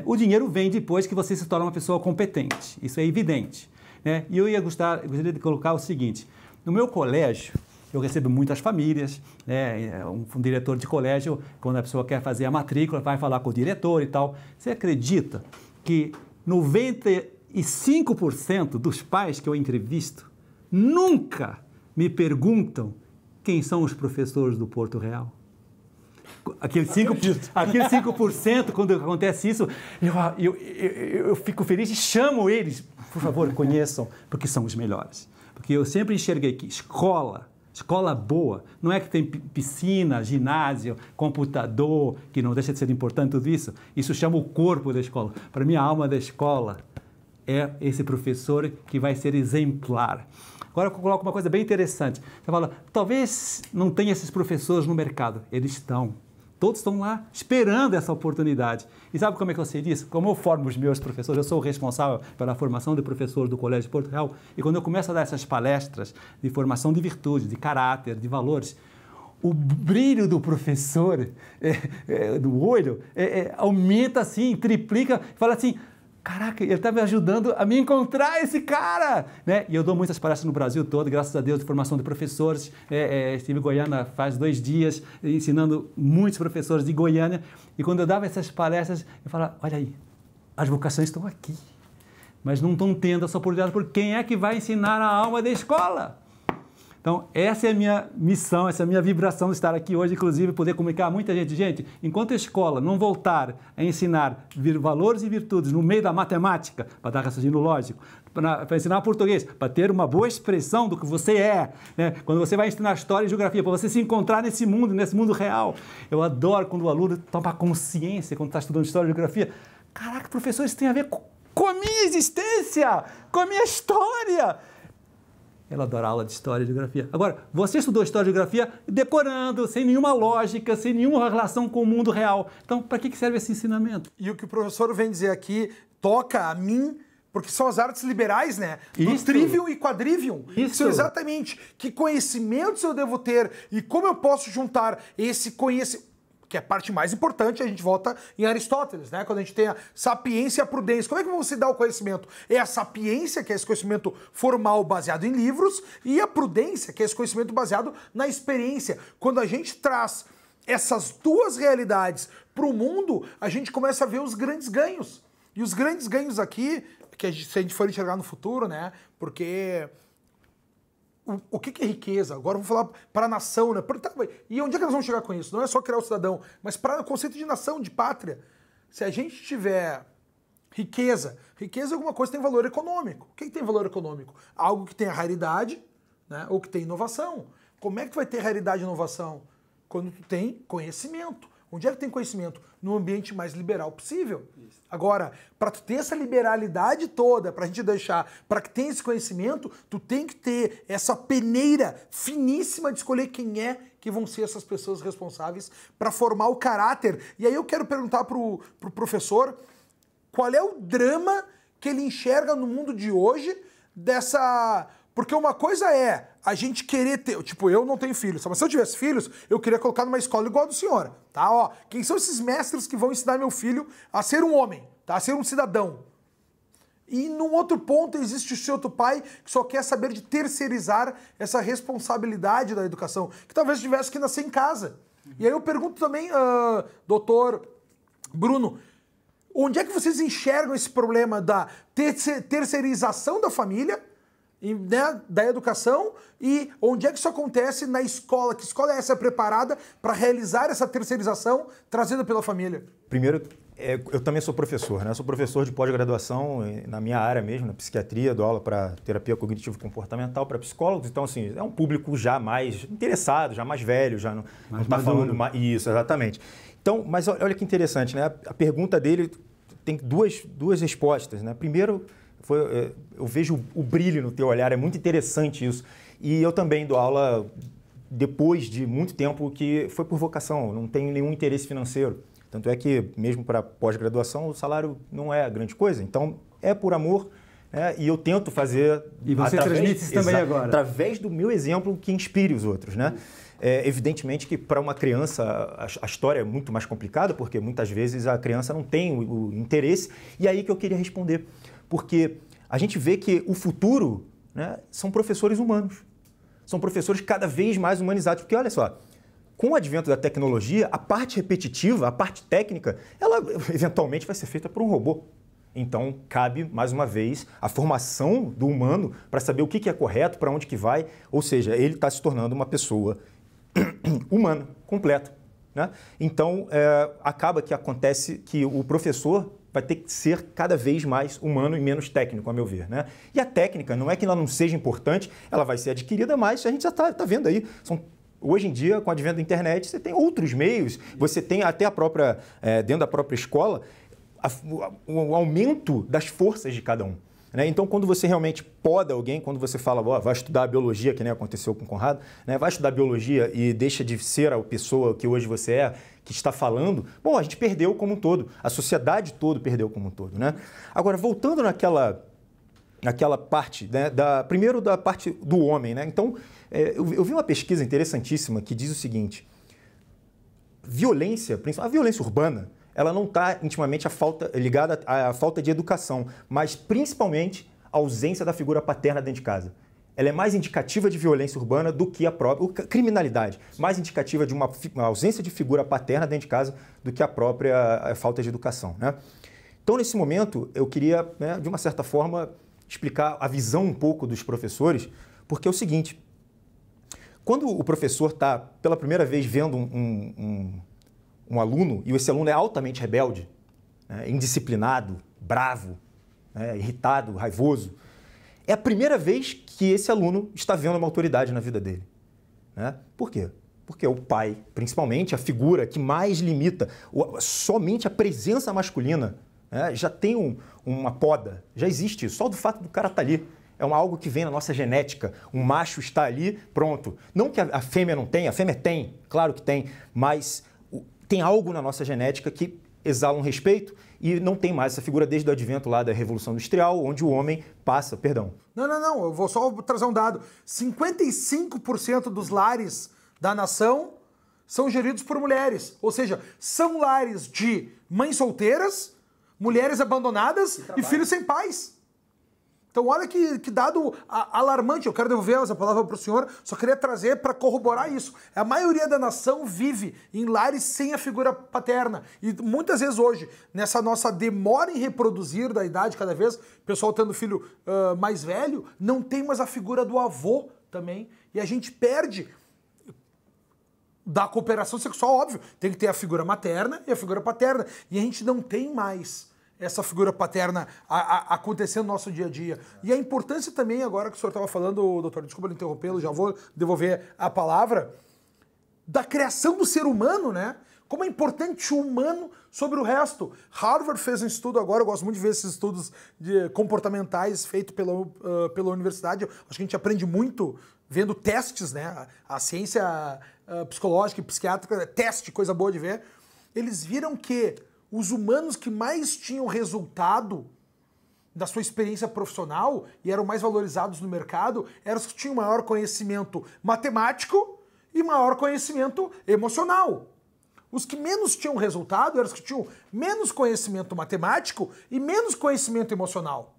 O dinheiro vem depois que você se torna uma pessoa competente, isso é evidente. Né? E eu gostaria de colocar o seguinte, no meu colégio, eu recebo muitas famílias, né? Um diretor de colégio, quando a pessoa quer fazer a matrícula, vai falar com o diretor e tal. Você acredita que 95% dos pais que eu entrevisto nunca me perguntam quem são os professores do Porto Real? Aquele 5%, quando acontece isso, eu fico feliz e chamo eles, por favor, conheçam, porque são os melhores. Porque eu sempre enxerguei que escola boa, não é que tem piscina, ginásio, computador, que não deixa de ser importante tudo isso. Isso chama o corpo da escola. Para mim, a alma da escola é esse professor que vai ser exemplar. Agora eu coloco uma coisa bem interessante. Você fala, talvez não tenha esses professores no mercado. Eles estão. Todos estão lá esperando essa oportunidade. E sabe como é que eu sei disso? Como eu formo os meus professores, eu sou o responsável pela formação de professores do Colégio de Porto Real, e quando eu começo a dar essas palestras de formação de virtude, de caráter, de valores, o brilho do professor, do olho, aumenta assim, triplica, fala assim, caraca, ele está me ajudando a me encontrar esse cara, né? E eu dou muitas palestras no Brasil todo, graças a Deus, de formação de professores. Estive em Goiânia faz 2 dias, ensinando muitos professores de Goiânia. E quando eu dava essas palestras, eu falava, olha aí, as vocações estão aqui, mas não estão tendo essa oportunidade, porque quem é que vai ensinar a alma da escola? Então, essa é a minha missão, essa é a minha vibração de estar aqui hoje, inclusive, poder comunicar a muita gente. Gente, enquanto a escola não voltar a ensinar valores e virtudes no meio da matemática, para dar raciocínio lógico, para ensinar português, para ter uma boa expressão do que você é, né? Quando você vai ensinar história e geografia, para você se encontrar nesse mundo real. Eu adoro quando o aluno toma consciência, quando está estudando história e geografia. Caraca, professor, isso tem a ver com a minha existência, com a minha história. Ela adora aula de História e Geografia. Agora, você estudou História e Geografia decorando, sem nenhuma lógica, sem nenhuma relação com o mundo real. Então, para que serve esse ensinamento? E o que o professor vem dizer aqui toca a mim, porque são as artes liberais, né? Do trivium e quadrivium. Isso, exatamente. Que conhecimentos eu devo ter e como eu posso juntar esse conhecimento. que é a parte mais importante, a gente volta em Aristóteles, né? Quando a gente tem a sapiência e a prudência. Como é que você dá o conhecimento? É a sapiência, que é esse conhecimento formal baseado em livros, e a prudência, que é esse conhecimento baseado na experiência. Quando a gente traz essas duas realidades para o mundo, a gente começa a ver os grandes ganhos. E os grandes ganhos aqui, que se a gente for enxergar no futuro, né? Porque o que é riqueza? Agora vamos falar para a nação, né? E onde é que nós vamos chegar com isso? Não é só criar o cidadão, mas para o conceito de nação, de pátria. Se a gente tiver riqueza é alguma coisa que tem valor econômico. O que tem valor econômico? Algo que tenha raridade, né? Ou que tem inovação. Como é que vai ter raridade e inovação? Quando tu tem conhecimento. Onde é que tem conhecimento? No ambiente mais liberal possível. Isso. Agora, para tu ter essa liberalidade toda, para a gente deixar, para que tenha esse conhecimento, tu tem que ter essa peneira finíssima de escolher quem é que vão ser essas pessoas responsáveis para formar o caráter. E aí eu quero perguntar pro professor qual é o drama que ele enxerga no mundo de hoje dessa... Porque uma coisa é a gente querer ter... Tipo, eu não tenho filhos, mas se eu tivesse filhos, eu queria colocar numa escola igual a do senhor, tá? Ó, quem são esses mestres que vão ensinar meu filho a ser um homem, tá? A ser um cidadão? E num outro ponto existe o seu outro pai que só quer saber de terceirizar essa responsabilidade da educação, que talvez tivesse que nascer em casa. E aí eu pergunto também, doutor Bruno, onde é que vocês enxergam esse problema da terceirização da família, né, da educação, e onde é que isso acontece na escola? Que escola é essa preparada para realizar essa terceirização trazida pela família? Primeiro, eu também sou professor, né? Sou professor de pós-graduação na minha área mesmo, na psiquiatria, dou aula para terapia cognitivo-comportamental, para psicólogos. Então, assim, é um público já mais interessado, já mais velho, já não está falando mais... Isso, exatamente. Então, mas olha que interessante, né? A pergunta dele tem duas respostas, né? Primeiro... eu vejo o brilho no teu olhar, é muito interessante isso. E eu também dou aula depois de muito tempo que foi por vocação, não tenho nenhum interesse financeiro. Tanto é que, mesmo para pós-graduação, o salário não é grande coisa. Então, é por amor, né? E eu tento fazer... E você transmite isso também agora. Através do meu exemplo que inspire os outros, né? Evidentemente que para uma criança a história é muito mais complicada, porque muitas vezes a criança não tem o interesse. E aí que eu queria responder. Porque a gente vê que o futuro, né, são professores humanos. São professores cada vez mais humanizados. Porque, olha só, com o advento da tecnologia, a parte repetitiva, a parte técnica, ela eventualmente vai ser feita por um robô. Então, cabe, mais uma vez, a formação do humano para saber o que é correto, para onde que vai. Ou seja, ele está se tornando uma pessoa humana, completa, né? Então, acaba que acontece que o professor vai ter que ser cada vez mais humano e menos técnico, a meu ver, né? E a técnica, não é que ela não seja importante, ela vai ser adquirida, mas a gente já está vendo aí. Hoje em dia, com o advento da internet, você tem outros meios, você tem até a própria, dentro da própria escola, o aumento das forças de cada um. Né? Então, quando você realmente poda alguém, quando você fala, vai estudar biologia, que nem aconteceu com o Conrado, né? Vai estudar biologia e deixa de ser a pessoa que hoje você é, que está falando, bom, a gente perdeu como um todo, a sociedade toda perdeu como um todo, né? Agora, voltando naquela parte, né, primeiro da parte do homem, né? Então, eu vi uma pesquisa interessantíssima que diz o seguinte, violência, principalmente a violência urbana, ela não está intimamente ligada à falta de educação, mas principalmente à ausência da figura paterna dentro de casa. Ela é mais indicativa de violência urbana do que a própria criminalidade, mais indicativa de uma ausência de figura paterna dentro de casa do que a própria falta de educação, né? Então, nesse momento, eu queria, né, de uma certa forma, explicar a visão um pouco dos professores, porque é o seguinte, quando o professor está, pela primeira vez, vendo um aluno, e esse aluno é altamente rebelde, né, indisciplinado, bravo, né, irritado, raivoso, é a primeira vez que esse aluno está vendo uma autoridade na vida dele. Né? Por quê? Porque o pai, principalmente, a figura que mais limita, somente a presença masculina, né, já tem uma poda, já existe isso, só do fato do cara estar ali. É algo que vem na nossa genética, um macho está ali, pronto. Não que a fêmea não tenha, a fêmea tem, claro que tem, mas tem algo na nossa genética que exala um respeito e não tem mais essa figura desde o advento lá da Revolução Industrial, onde o homem passa, perdão. Não, eu vou só trazer um dado. 55% dos lares da nação são geridos por mulheres. Ou seja, são lares de mães solteiras, mulheres abandonadas e filhos sem pais. Então olha que dado alarmante. Eu quero devolver essa palavra para o senhor, só queria trazer para corroborar isso. A maioria da nação vive em lares sem a figura paterna. E muitas vezes hoje, nessa nossa demora em reproduzir da idade, cada vez o pessoal tendo filho mais velho, não tem mais a figura do avô também. E a gente perde da cooperação sexual, óbvio. Tem que ter a figura materna e a figura paterna. E a gente não tem mais essa figura paterna acontecendo no nosso dia a dia. E a importância também, agora que o senhor estava falando, doutor, desculpa interrompê-lo, já vou devolver a palavra, da criação do ser humano, né? Como é importante o humano sobre o resto. Harvard fez um estudo agora, eu gosto muito de ver esses estudos comportamentais feitos pela universidade. Acho que a gente aprende muito vendo testes, né? A ciência psicológica e psiquiátrica, teste, coisa boa de ver. Eles viram que os humanos que mais tinham resultado da sua experiência profissional e eram mais valorizados no mercado eram os que tinham maior conhecimento matemático e maior conhecimento emocional. Os que menos tinham resultado eram os que tinham menos conhecimento matemático e menos conhecimento emocional.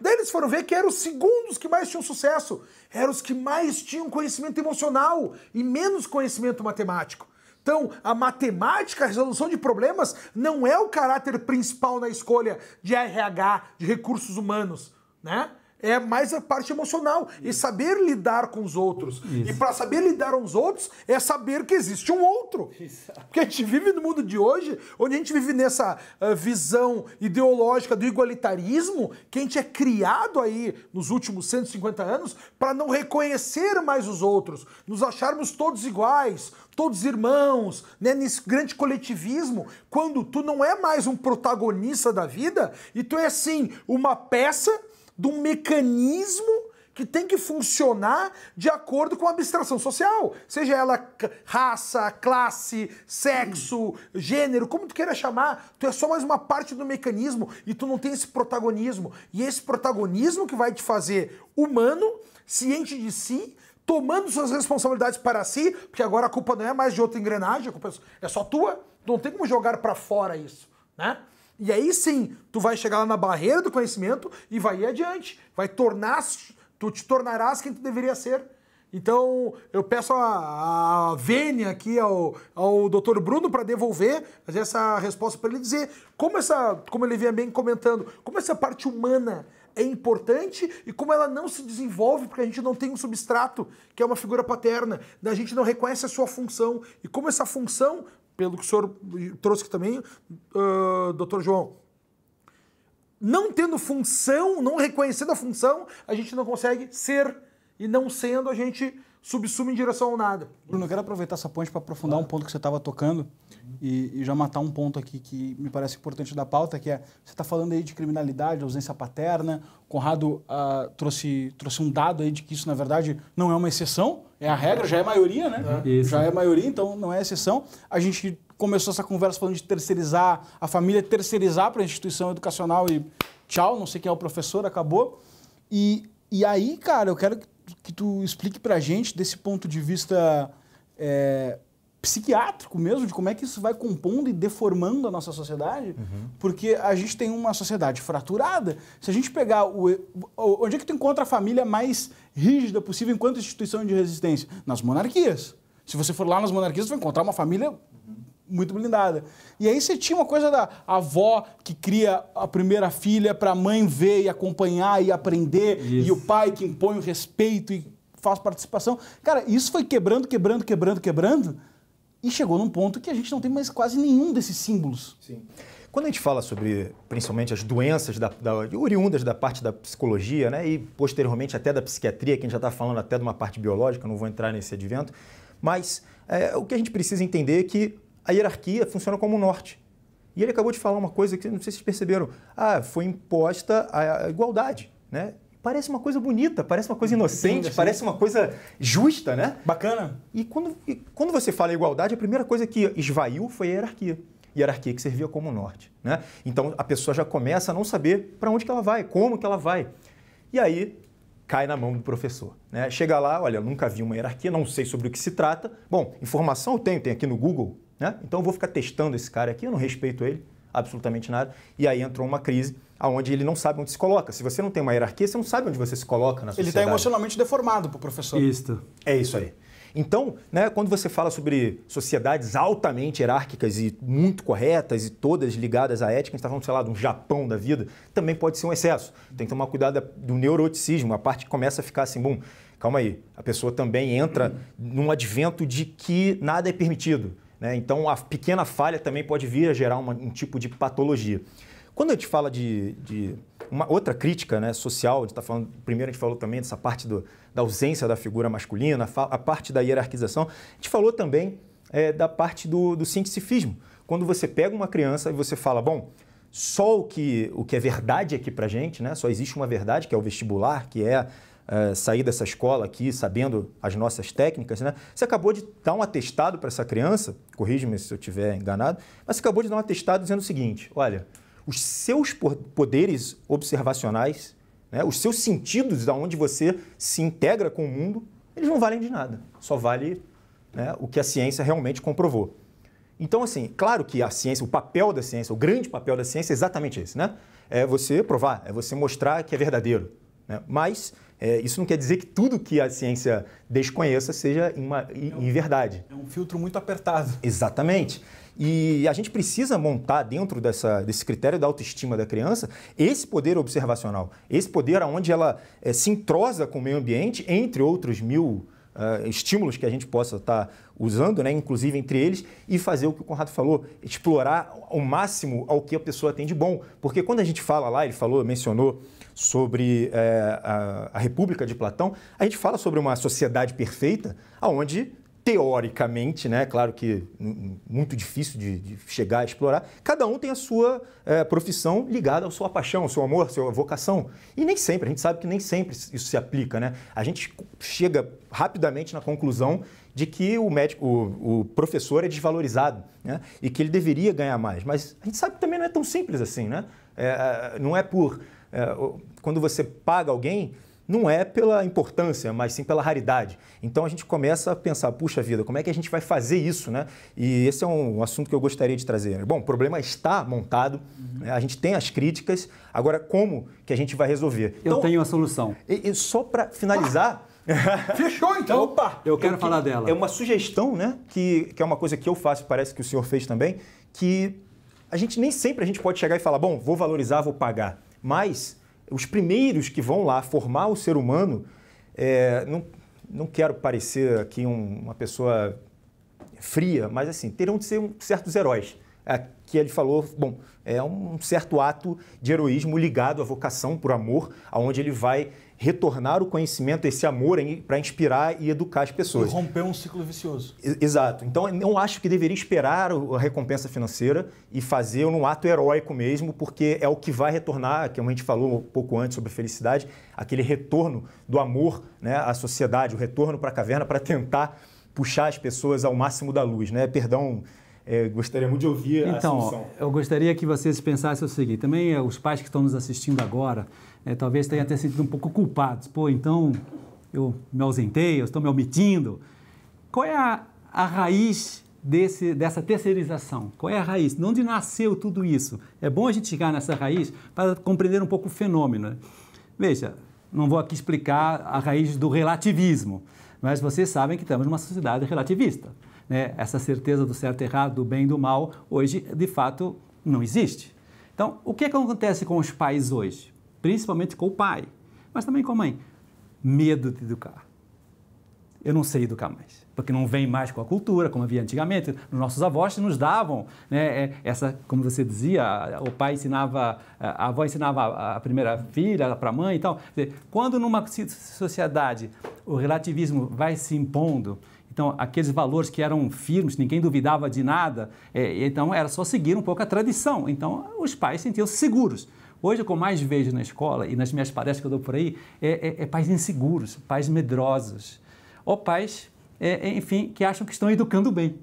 Daí eles foram ver que eram os segundos que mais tinham sucesso, eram os que mais tinham conhecimento emocional e menos conhecimento matemático. Então, a matemática, a resolução de problemas, não é o caráter principal na escolha de RH, de recursos humanos, né? É mais a parte emocional e saber lidar com os outros. Isso. E para saber lidar com os outros é saber que existe um outro. Exato. Porque a gente vive no mundo de hoje, onde a gente vive nessa visão ideológica do igualitarismo, que a gente é criado aí nos últimos 150 anos para não reconhecer mais os outros, nos acharmos todos iguais, todos irmãos, né, nesse grande coletivismo, quando tu não é mais um protagonista da vida e tu é, sim, uma peça de um mecanismo que tem que funcionar de acordo com a abstração social, seja ela raça, classe, sexo, gênero, como tu queira chamar, tu é só mais uma parte do mecanismo e tu não tem esse protagonismo. E esse protagonismo que vai te fazer humano, ciente de si, tomando suas responsabilidades para si, porque agora a culpa não é mais de outra engrenagem, a culpa é só tua, tu não tem como jogar para fora isso, né? E aí sim, tu vai chegar lá na barreira do conhecimento e vai ir adiante. Tu te tornarás quem tu deveria ser. Então, eu peço a vênia aqui ao Dr. Bruno para devolver essa resposta para ele dizer como ele vinha bem comentando, como essa parte humana é importante e como ela não se desenvolve porque a gente não tem um substrato, que é uma figura paterna, a gente não reconhece a sua função. E como essa função, pelo que o senhor trouxe aqui também, doutor João, não tendo função, não reconhecendo a função, a gente não consegue ser, e não sendo, a gente subsume em direção ao nada. Bruno, eu quero aproveitar essa ponte para aprofundar um ponto que você estava tocando e já matar um ponto aqui que me parece importante da pauta, que é, você está falando aí de criminalidade, ausência paterna, Conrado trouxe um dado aí de que isso, na verdade, não é uma exceção, é a regra, já é a maioria, né? Já é a maioria, então não é exceção. A gente começou essa conversa falando de terceirizar, a família terceirizar para a instituição educacional e tchau, não sei quem é o professor, acabou. E aí, cara, eu quero que tu explique pra gente desse ponto de vista psiquiátrico mesmo, de como é que isso vai compondo e deformando a nossa sociedade, porque a gente tem uma sociedade fraturada. Se a gente pegar onde é que tu encontra a família mais rígida possível enquanto instituição de resistência? Nas monarquias. Se você for lá nas monarquias, você vai encontrar uma família muito blindada. E aí você tinha uma coisa da avó que cria a primeira filha para a mãe ver e acompanhar e aprender, e o pai que impõe o respeito e faz participação. Cara, isso foi quebrando, e chegou num ponto que a gente não tem mais quase nenhum desses símbolos. Sim. Quando a gente fala sobre, principalmente, as doenças oriundas da parte da psicologia, né, e posteriormente até da psiquiatria, que a gente já está falando até de uma parte biológica, não vou entrar nesse advento, mas o que a gente precisa entender é que a hierarquia funciona como um norte. E ele acabou de falar uma coisa que não sei se vocês perceberam. Foi imposta a igualdade, né? Parece uma coisa bonita, parece uma coisa inocente, parece uma coisa justa, né? Bacana. E quando você fala em igualdade, a primeira coisa que esvaiu foi a hierarquia. Hierarquia que servia como norte, né? Então a pessoa já começa a não saber para onde que ela vai, como que ela vai. E aí cai na mão do professor, né? Chega lá, olha, eu nunca vi uma hierarquia, não sei sobre o que se trata. Bom, informação eu tenho aqui no Google, né? Então eu vou ficar testando esse cara aqui, eu não respeito ele, absolutamente nada. E aí entrou uma crise onde ele não sabe onde se coloca. Se você não tem uma hierarquia, você não sabe onde você se coloca na sociedade. Ele está emocionalmente deformado para o professor. Isso. É isso aí. Então, né, quando você fala sobre sociedades altamente hierárquicas e muito corretas e todas ligadas à ética, a gente está falando, sei lá, de um Japão da vida, também pode ser um excesso. Tem que tomar cuidado do neuroticismo, a parte que começa a ficar assim, bom, calma aí, a pessoa também entra num advento de que nada é permitido, né? Então, a pequena falha também pode vir a gerar um tipo de patologia. Quando a gente fala de uma outra crítica, né, social, a gente está falando, primeiro a gente falou também dessa parte da ausência da figura masculina, a parte da hierarquização, a gente falou também da parte do cientificismo. Quando você pega uma criança e você fala, bom, só o que é verdade aqui pra gente, né, só existe uma verdade, que é o vestibular, que é sair dessa escola aqui sabendo as nossas técnicas, né? Você acabou de dar um atestado para essa criança, corrige-me se eu estiver enganado, mas você acabou de dar um atestado dizendo o seguinte, olha, os seus poderes observacionais, né, os seus sentidos, da onde você se integra com o mundo, eles não valem de nada. Só vale, né, o que a ciência realmente comprovou. Então, assim, claro que a ciência, o papel da ciência, o grande papel da ciência é exatamente esse, né? É você provar, é você mostrar que é verdadeiro, né? Mas isso não quer dizer que tudo que a ciência desconheça seja em verdade. É um filtro muito apertado. Exatamente. E a gente precisa montar dentro desse critério da autoestima da criança esse poder observacional, esse poder onde ela se entrosa com o meio ambiente, entre outros 1000 estímulos que a gente possa estar usando, né, inclusive entre eles, e fazer o que o Conrado falou, explorar ao máximo ao que a pessoa tem de bom. Porque quando a gente fala lá, ele mencionou sobre a República de Platão, a gente fala sobre uma sociedade perfeita, onde teoricamente, né, claro que muito difícil de chegar a explorar, cada um tem a sua profissão ligada à sua paixão, ao seu amor, à sua vocação. E nem sempre, a gente sabe que nem sempre isso se aplica, né? A gente chega rapidamente na conclusão de que o professor é desvalorizado, né? E que ele deveria ganhar mais. Mas a gente sabe que também não é tão simples assim, né? Não é quando você paga alguém, não é pela importância, mas sim pela raridade. Então a gente começa a pensar, puxa vida, como é que a gente vai fazer isso, né? E esse é um assunto que eu gostaria de trazer. Bom, o problema está montado, né? A gente tem as críticas, agora como que a gente vai resolver? Eu tenho a solução. E só para finalizar... Fechou, então. Opa! Eu quero falar dela. É uma sugestão, né? Que é uma coisa que eu faço, parece que o senhor fez também, que nem sempre a gente pode chegar e falar, bom, vou valorizar, vou pagar. Mas os primeiros que vão lá formar o ser humano, não quero parecer aqui uma pessoa fria, mas assim, terão de ser certos heróis. Que ele falou, bom, é um certo ato de heroísmo ligado à vocação por amor, onde ele vai retornar o conhecimento, esse amor para inspirar e educar as pessoas. E romper um ciclo vicioso. Exato. Então, eu não acho que deveria esperar a recompensa financeira e fazer um ato heróico mesmo, porque é o que vai retornar, como a gente falou um pouco antes sobre felicidade, aquele retorno do amor, né, à sociedade, o retorno para a caverna para tentar puxar as pessoas ao máximo da luz, né? Perdão, gostaria muito de ouvir a solução. Então, eu gostaria que vocês pensassem o seguinte, também os pais que estão nos assistindo agora, talvez tenham até sentido um pouco culpados. Pô, então eu me ausentei, eu estou me omitindo. Qual é a raiz dessa terceirização? Qual é a raiz? De onde nasceu tudo isso? É bom a gente chegar nessa raiz para compreender um pouco o fenômeno, né? Veja, não vou aqui explicar a raiz do relativismo, mas vocês sabem que estamos numa sociedade relativista, né? Essa certeza do certo e errado, do bem e do mal, hoje, de fato, não existe. Então, o que acontece com os pais hoje? Principalmente com o pai, mas também com a mãe. Medo de educar. Eu não sei educar mais, porque não vem mais com a cultura, como havia antigamente. Os nossos avós nos davam, né, como você dizia, o pai ensinava, a avó ensinava a primeira filha para a mãe e tal. Quando numa sociedade o relativismo vai se impondo, então aqueles valores que eram firmes, ninguém duvidava de nada, então era só seguir um pouco a tradição. Então os pais sentiam-se seguros. Hoje, o que eu mais vejo na escola e nas minhas palestras que eu dou por aí, pais inseguros, pais medrosos, ou pais, enfim, que acham que estão educando bem.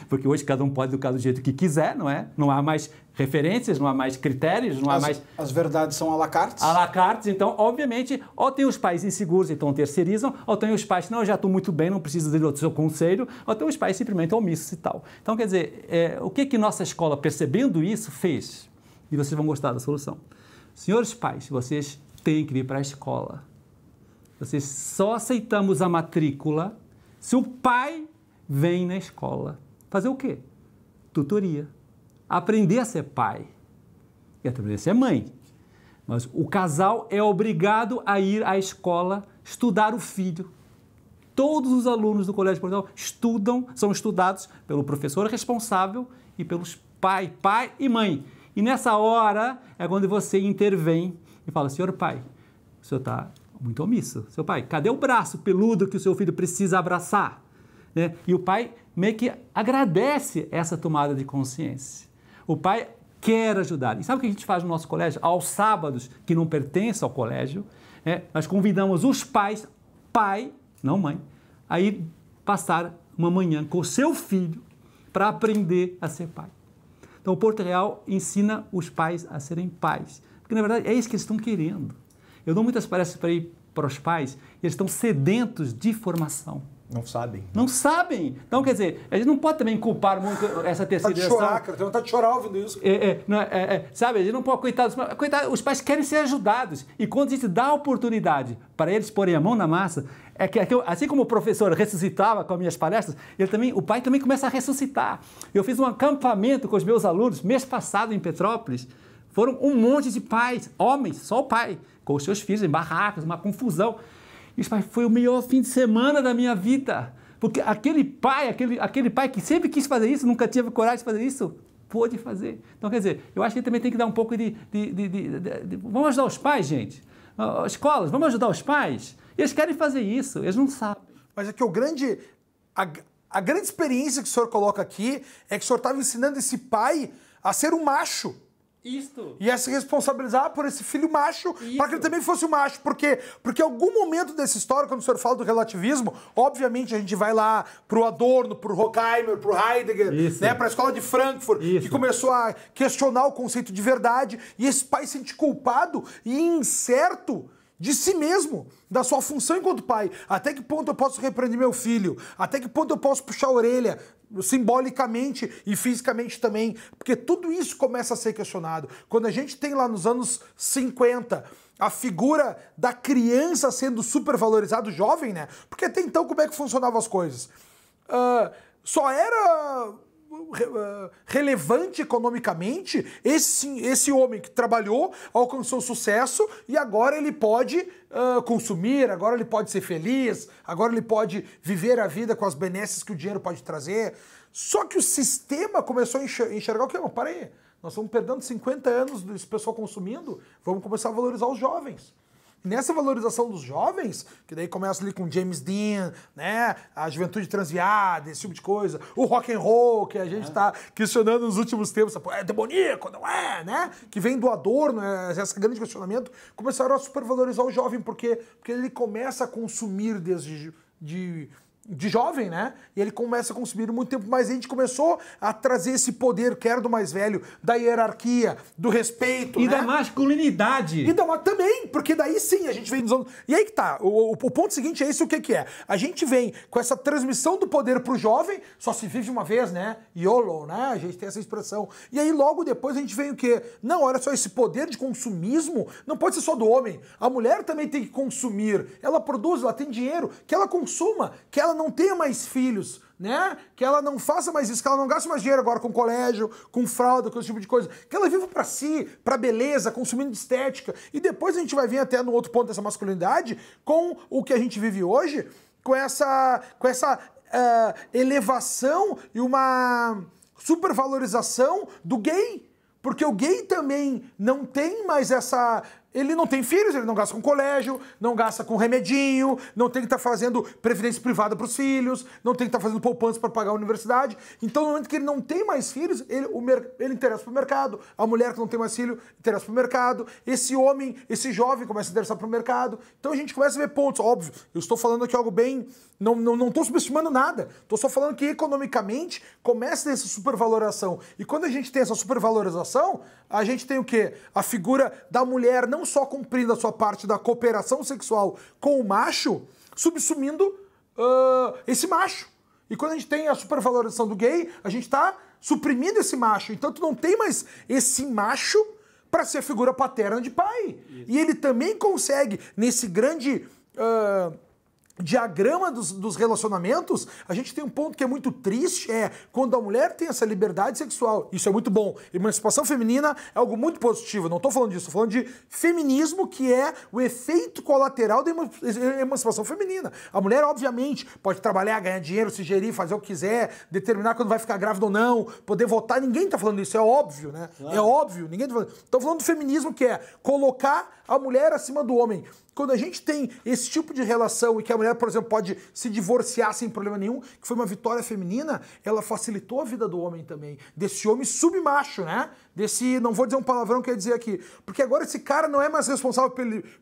porque hoje cada um pode educar do jeito que quiser, não é? Não há mais referências, não há mais critérios, não há mais... As verdades são à la carte. À la carte, então, obviamente, ou tem os pais inseguros, então terceirizam, ou tem os pais, não, eu já estou muito bem, não preciso do seu conselho, ou tem os pais simplesmente omissos e tal. Então, quer dizer, o que nossa escola, percebendo isso, fez? E vocês vão gostar da solução. Senhores pais, vocês têm que vir para a escola. Vocês só aceitamos a matrícula se o pai vem na escola. Fazer o quê? Tutoria. Aprender a ser pai e aprender a ser mãe. Mas o casal é obrigado a ir à escola estudar o filho. Todos os alunos do Colégio de Portugal são estudados pelo professor responsável e pelos pai e mãe. E nessa hora é quando você intervém e fala, senhor pai, o senhor está muito omisso. Seu pai, cadê o braço peludo que o seu filho precisa abraçar? Né? E o pai meio que agradece essa tomada de consciência. O pai quer ajudar. E sabe o que a gente faz no nosso colégio? Aos sábados, que não pertencem ao colégio, nós convidamos os pais, pai, não mãe, a ir passar uma manhã com o seu filho para aprender a ser pai. Então, o Porto Real ensina os pais a serem pais. Porque, na verdade, é isso que eles estão querendo. Eu dou muitas palestras para ir para os pais e eles estão sedentos de formação. Não sabem. Não sabem. Então, quer dizer, a gente não pode também culpar muito essa terceira geração. Chorar, cara. Tem vontade de chorar ouvindo isso. Sabe, a gente não pode, coitados, os pais querem ser ajudados. E quando a gente dá a oportunidade para eles porem a mão na massa, assim como o professor ressuscitava com as minhas palestras, o pai também começa a ressuscitar. Eu fiz um acampamento com os meus alunos, mês passado em Petrópolis, foram um monte de pais, homens, só o pai, com os seus filhos em barracas, uma confusão. Isso foi o melhor fim de semana da minha vida. Porque aquele pai que sempre quis fazer isso, nunca teve coragem de fazer isso, pôde fazer. Então, quer dizer, eu acho que ele também tem que dar um pouco vamos ajudar os pais, gente. Escolas, vamos ajudar os pais. Eles querem fazer isso, eles não sabem. Mas é que a grande experiência que o senhor coloca aqui é que o senhor estava ensinando esse pai a ser um macho. Isto. E a se responsabilizar por esse filho macho, para que ele também fosse um macho. Por quê? Porque em algum momento dessa história, quando o senhor fala do relativismo, obviamente a gente vai lá pro Adorno, pro Horkheimer, pro Heidegger, né, pra escola de Frankfurt, que começou a questionar o conceito de verdade, e esse pai se sente culpado e incerto de si mesmo, da sua função enquanto pai. Até que ponto eu posso repreender meu filho? Até que ponto eu posso puxar a orelha? Simbolicamente e fisicamente também, porque tudo isso começa a ser questionado. Quando a gente tem lá nos anos 50 a figura da criança sendo supervalorizada, jovem, né? Porque até então como é que funcionavam as coisas? Só era relevante economicamente esse homem que trabalhou, alcançou sucesso e agora ele pode consumir, agora ele pode ser feliz, agora ele pode viver a vida com as benesses que o dinheiro pode trazer. Só que o sistema começou a enxergar o que? Para aí, nós estamos perdendo 50 anos desse pessoal consumindo, vamos começar a valorizar os jovens. Nessa valorização dos jovens, que daí começa ali com James Dean, né, a juventude transviada, esse tipo de coisa, o rock and roll, que a gente está questionando nos últimos tempos, é demoníaco, não é, né? Que vem do Adorno, esse grande questionamento, começaram a supervalorizar o jovem, porque ele começa a consumir desde de jovem, né? E ele começa a consumir muito tempo, mas a gente começou a trazer esse poder, que era do mais velho, da hierarquia, do respeito, e né? da masculinidade. E também, porque daí sim, a gente vem... E aí que tá, o ponto seguinte é esse, o que é? A gente vem com essa transmissão do poder pro jovem, só se vive uma vez, né? YOLO, né? A gente tem essa expressão. E aí logo depois a gente vem o quê? Não, olha só, esse poder de consumismo não pode ser só do homem. A mulher também tem que consumir. Ela produz, ela tem dinheiro, que ela consuma, que ela não tenha mais filhos, né? Que ela não faça mais isso, que ela não gaste mais dinheiro agora com colégio, com fralda, com esse tipo de coisa. Que ela viva pra si, pra beleza, consumindo estética. E depois a gente vai vir até no outro ponto dessa masculinidade com o que a gente vive hoje, com essa elevação e uma supervalorização do gay. Porque o gay também não tem mais ele não tem filhos, ele não gasta com colégio, não gasta com remedinho, não tem que estar fazendo previdência privada para os filhos, não tem que estar fazendo poupança para pagar a universidade. Então, no momento que ele não tem mais filhos, ele interessa para o mercado. A mulher que não tem mais filho interessa para o mercado. Esse homem, esse jovem começa a interessar para o mercado. Então, a gente começa a ver pontos. Óbvio, eu estou falando aqui algo bem... Não estou subestimando nada. Estou só falando que, economicamente, começa a ter essa supervalorização. E quando a gente tem essa supervalorização, a gente tem o quê? A figura da mulher não só cumprindo a sua parte da cooperação sexual com o macho, subsumindo esse macho. E quando a gente tem a supervalorização do gay, a gente está suprimindo esse macho. Então, tu não tem mais esse macho para ser a figura paterna de pai. Isso. E ele também consegue, nesse grande... diagrama dos relacionamentos, a gente tem um ponto que é muito triste, quando a mulher tem essa liberdade sexual. Isso é muito bom. Emancipação feminina é algo muito positivo. Não estou falando disso, estou falando de feminismo, que é o efeito colateral da emancipação feminina. A mulher, obviamente, pode trabalhar, ganhar dinheiro, se gerir, fazer o que quiser, determinar quando vai ficar grávida ou não, poder votar. Ninguém está falando isso, é óbvio, né? Claro. É óbvio, ninguém está falando. Estou falando do feminismo, que é colocar a mulher acima do homem. Quando a gente tem esse tipo de relação e que a mulher, por exemplo, pode se divorciar sem problema nenhum, que foi uma vitória feminina, ela facilitou a vida do homem também. Desse homem submacho, né? Desse, não vou dizer um palavrão que eu ia dizer aqui, porque agora esse cara não é mais responsável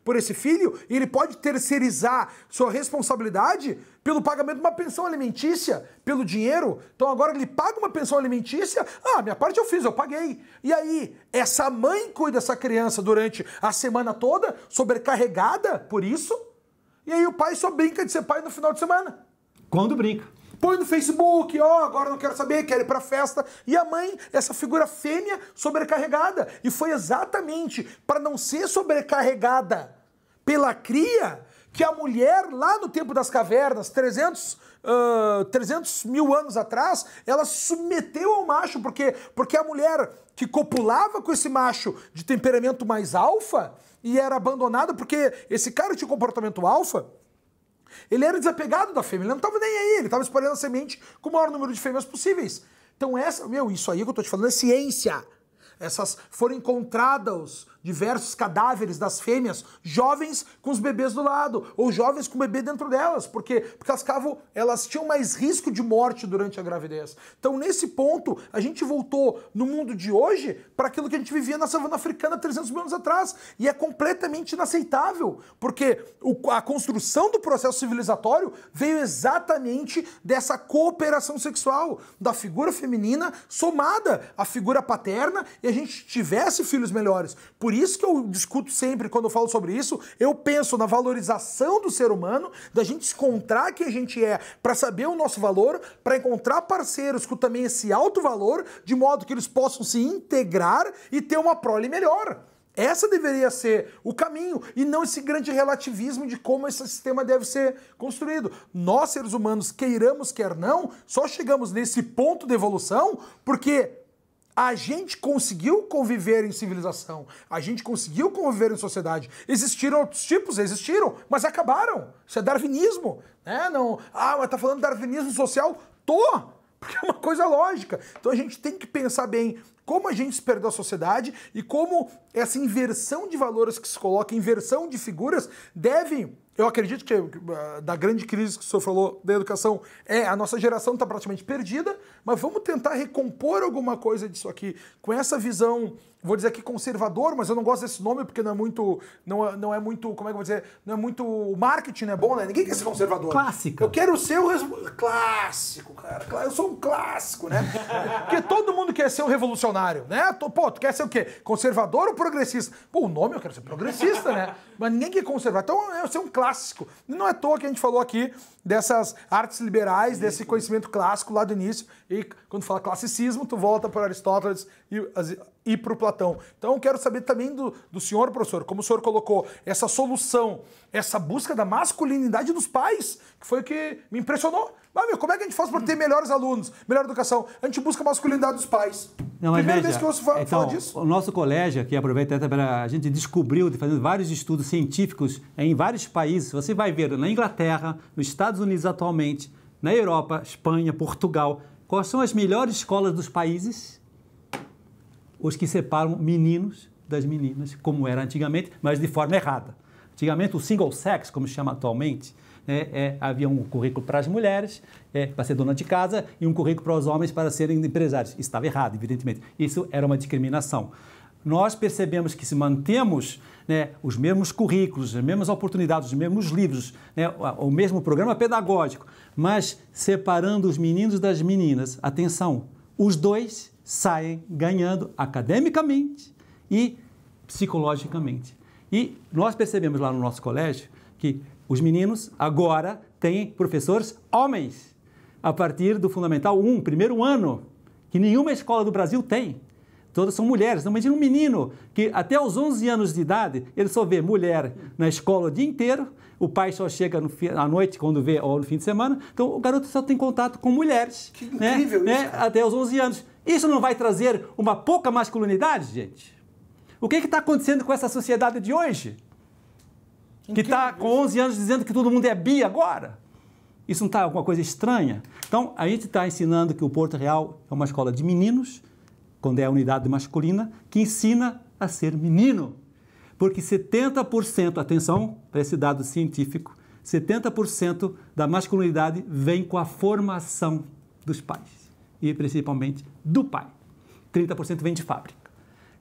por esse filho e ele pode terceirizar sua responsabilidade pelo pagamento de uma pensão alimentícia, pelo dinheiro. Então agora ele paga uma pensão alimentícia, minha parte eu fiz, eu paguei. E aí, essa mãe cuida dessa criança durante a semana toda, sobrecarregada por isso, e aí o pai só brinca de ser pai no final de semana. Quando brinca. Põe no Facebook, agora não quero saber, quero ir pra festa. E a mãe, essa figura fêmea, sobrecarregada. E foi exatamente para não ser sobrecarregada pela cria que a mulher, lá no tempo das cavernas, 300 mil anos atrás, ela se submeteu ao macho, porque a mulher que copulava com esse macho de temperamento mais alfa e era abandonada, porque esse cara tinha comportamento alfa, ele era desapegado da fêmea, ele não estava nem aí, ele estava espalhando a semente com o maior número de fêmeas possíveis. Então isso aí que eu estou te falando é ciência. Essas foram encontrados diversos cadáveres das fêmeas jovens com os bebês do lado, ou jovens com o bebê dentro delas, porque elas tinham mais risco de morte durante a gravidez. Então, nesse ponto, a gente voltou no mundo de hoje para aquilo que a gente vivia na savana africana 300 mil anos atrás, e é completamente inaceitável, porque a construção do processo civilizatório veio exatamente dessa cooperação sexual, da figura feminina somada à figura paterna, e a gente tivesse filhos melhores. Por isso que eu discuto sempre, quando eu falo sobre isso, eu penso na valorização do ser humano, da gente encontrar quem a gente é, para saber o nosso valor, para encontrar parceiros com também esse alto valor, de modo que eles possam se integrar e ter uma prole melhor. Essa deveria ser o caminho, e não esse grande relativismo de como esse sistema deve ser construído. Nós, seres humanos, queiramos, quer não, só chegamos nesse ponto de evolução porque a gente conseguiu conviver em civilização, a gente conseguiu conviver em sociedade. Existiram outros tipos, mas acabaram. Isso é darwinismo, né? Não, mas tá falando darwinismo social? Porque é uma coisa lógica. Então a gente tem que pensar bem como a gente se perdeu a sociedade e como essa inversão de valores que se coloca, inversão de figuras, deve... Eu acredito que da grande crise que o senhor falou da educação, a nossa geração está praticamente perdida, mas vamos tentar recompor alguma coisa disso aqui, com essa visão, vou dizer aqui conservador, mas eu não gosto desse nome porque não é muito, como é que eu vou dizer, não é muito, o marketing não é bom, né? Ninguém quer ser conservador. Clássico. Eu quero ser clássico, cara, eu sou um clássico, né? Porque todo mundo quer ser um revolucionário, né? Tu quer ser o quê? Conservador ou progressista? O nome eu quero ser progressista, né? Mas ninguém quer conservar, então eu ser um clássico. E não é à toa que a gente falou aqui dessas artes liberais, desse conhecimento clássico lá do início, e quando fala classicismo, tu volta para Aristóteles e para o Platão. Então eu quero saber também do senhor, professor, como o senhor colocou essa solução, essa busca da masculinidade dos pais, que foi o que me impressionou. Como é que a gente faz para ter melhores alunos, melhor educação? A gente busca a masculinidade dos pais. Primeira vez que eu falo disso. O nosso colégio aqui, aproveita até para a gente descobriu, fazendo vários estudos científicos em vários países. Você vai ver na Inglaterra, nos Estados Unidos atualmente, na Europa, Espanha, Portugal. Quais são as melhores escolas dos países? Os que separam meninos das meninas, como era antigamente, mas de forma errada. Antigamente, o single sex, como se chama atualmente, havia um currículo para as mulheres, para ser dona de casa, e um currículo para os homens para serem empresários. Isso estava errado, evidentemente. Isso era uma discriminação. Nós percebemos que se mantemos os mesmos currículos, as mesmas oportunidades, os mesmos livros, o mesmo programa pedagógico, mas separando os meninos das meninas, atenção, os dois saem ganhando academicamente e psicologicamente. E nós percebemos lá no nosso colégio que os meninos agora têm professores homens, a partir do Fundamental 1, primeiro ano, que nenhuma escola do Brasil tem. Todas são mulheres. Então, imagina um menino que até os 11 anos de idade, ele só vê mulher na escola o dia inteiro, o pai só chega à noite quando vê, ou no fim de semana. Então, o garoto só tem contato com mulheres. Que incrível isso, cara. Até os 11 anos. Isso não vai trazer uma pouca masculinidade, gente? O que está acontecendo com essa sociedade de hoje? Que está com 11 anos dizendo que todo mundo é bi agora? Isso não está alguma coisa estranha? Então, a gente está ensinando que o Porto Real é uma escola de meninos, quando é a unidade masculina, que ensina a ser menino. Porque 70%, atenção para esse dado científico, 70% da masculinidade vem com a formação dos pais, e principalmente do pai. 30% vem de fábrica.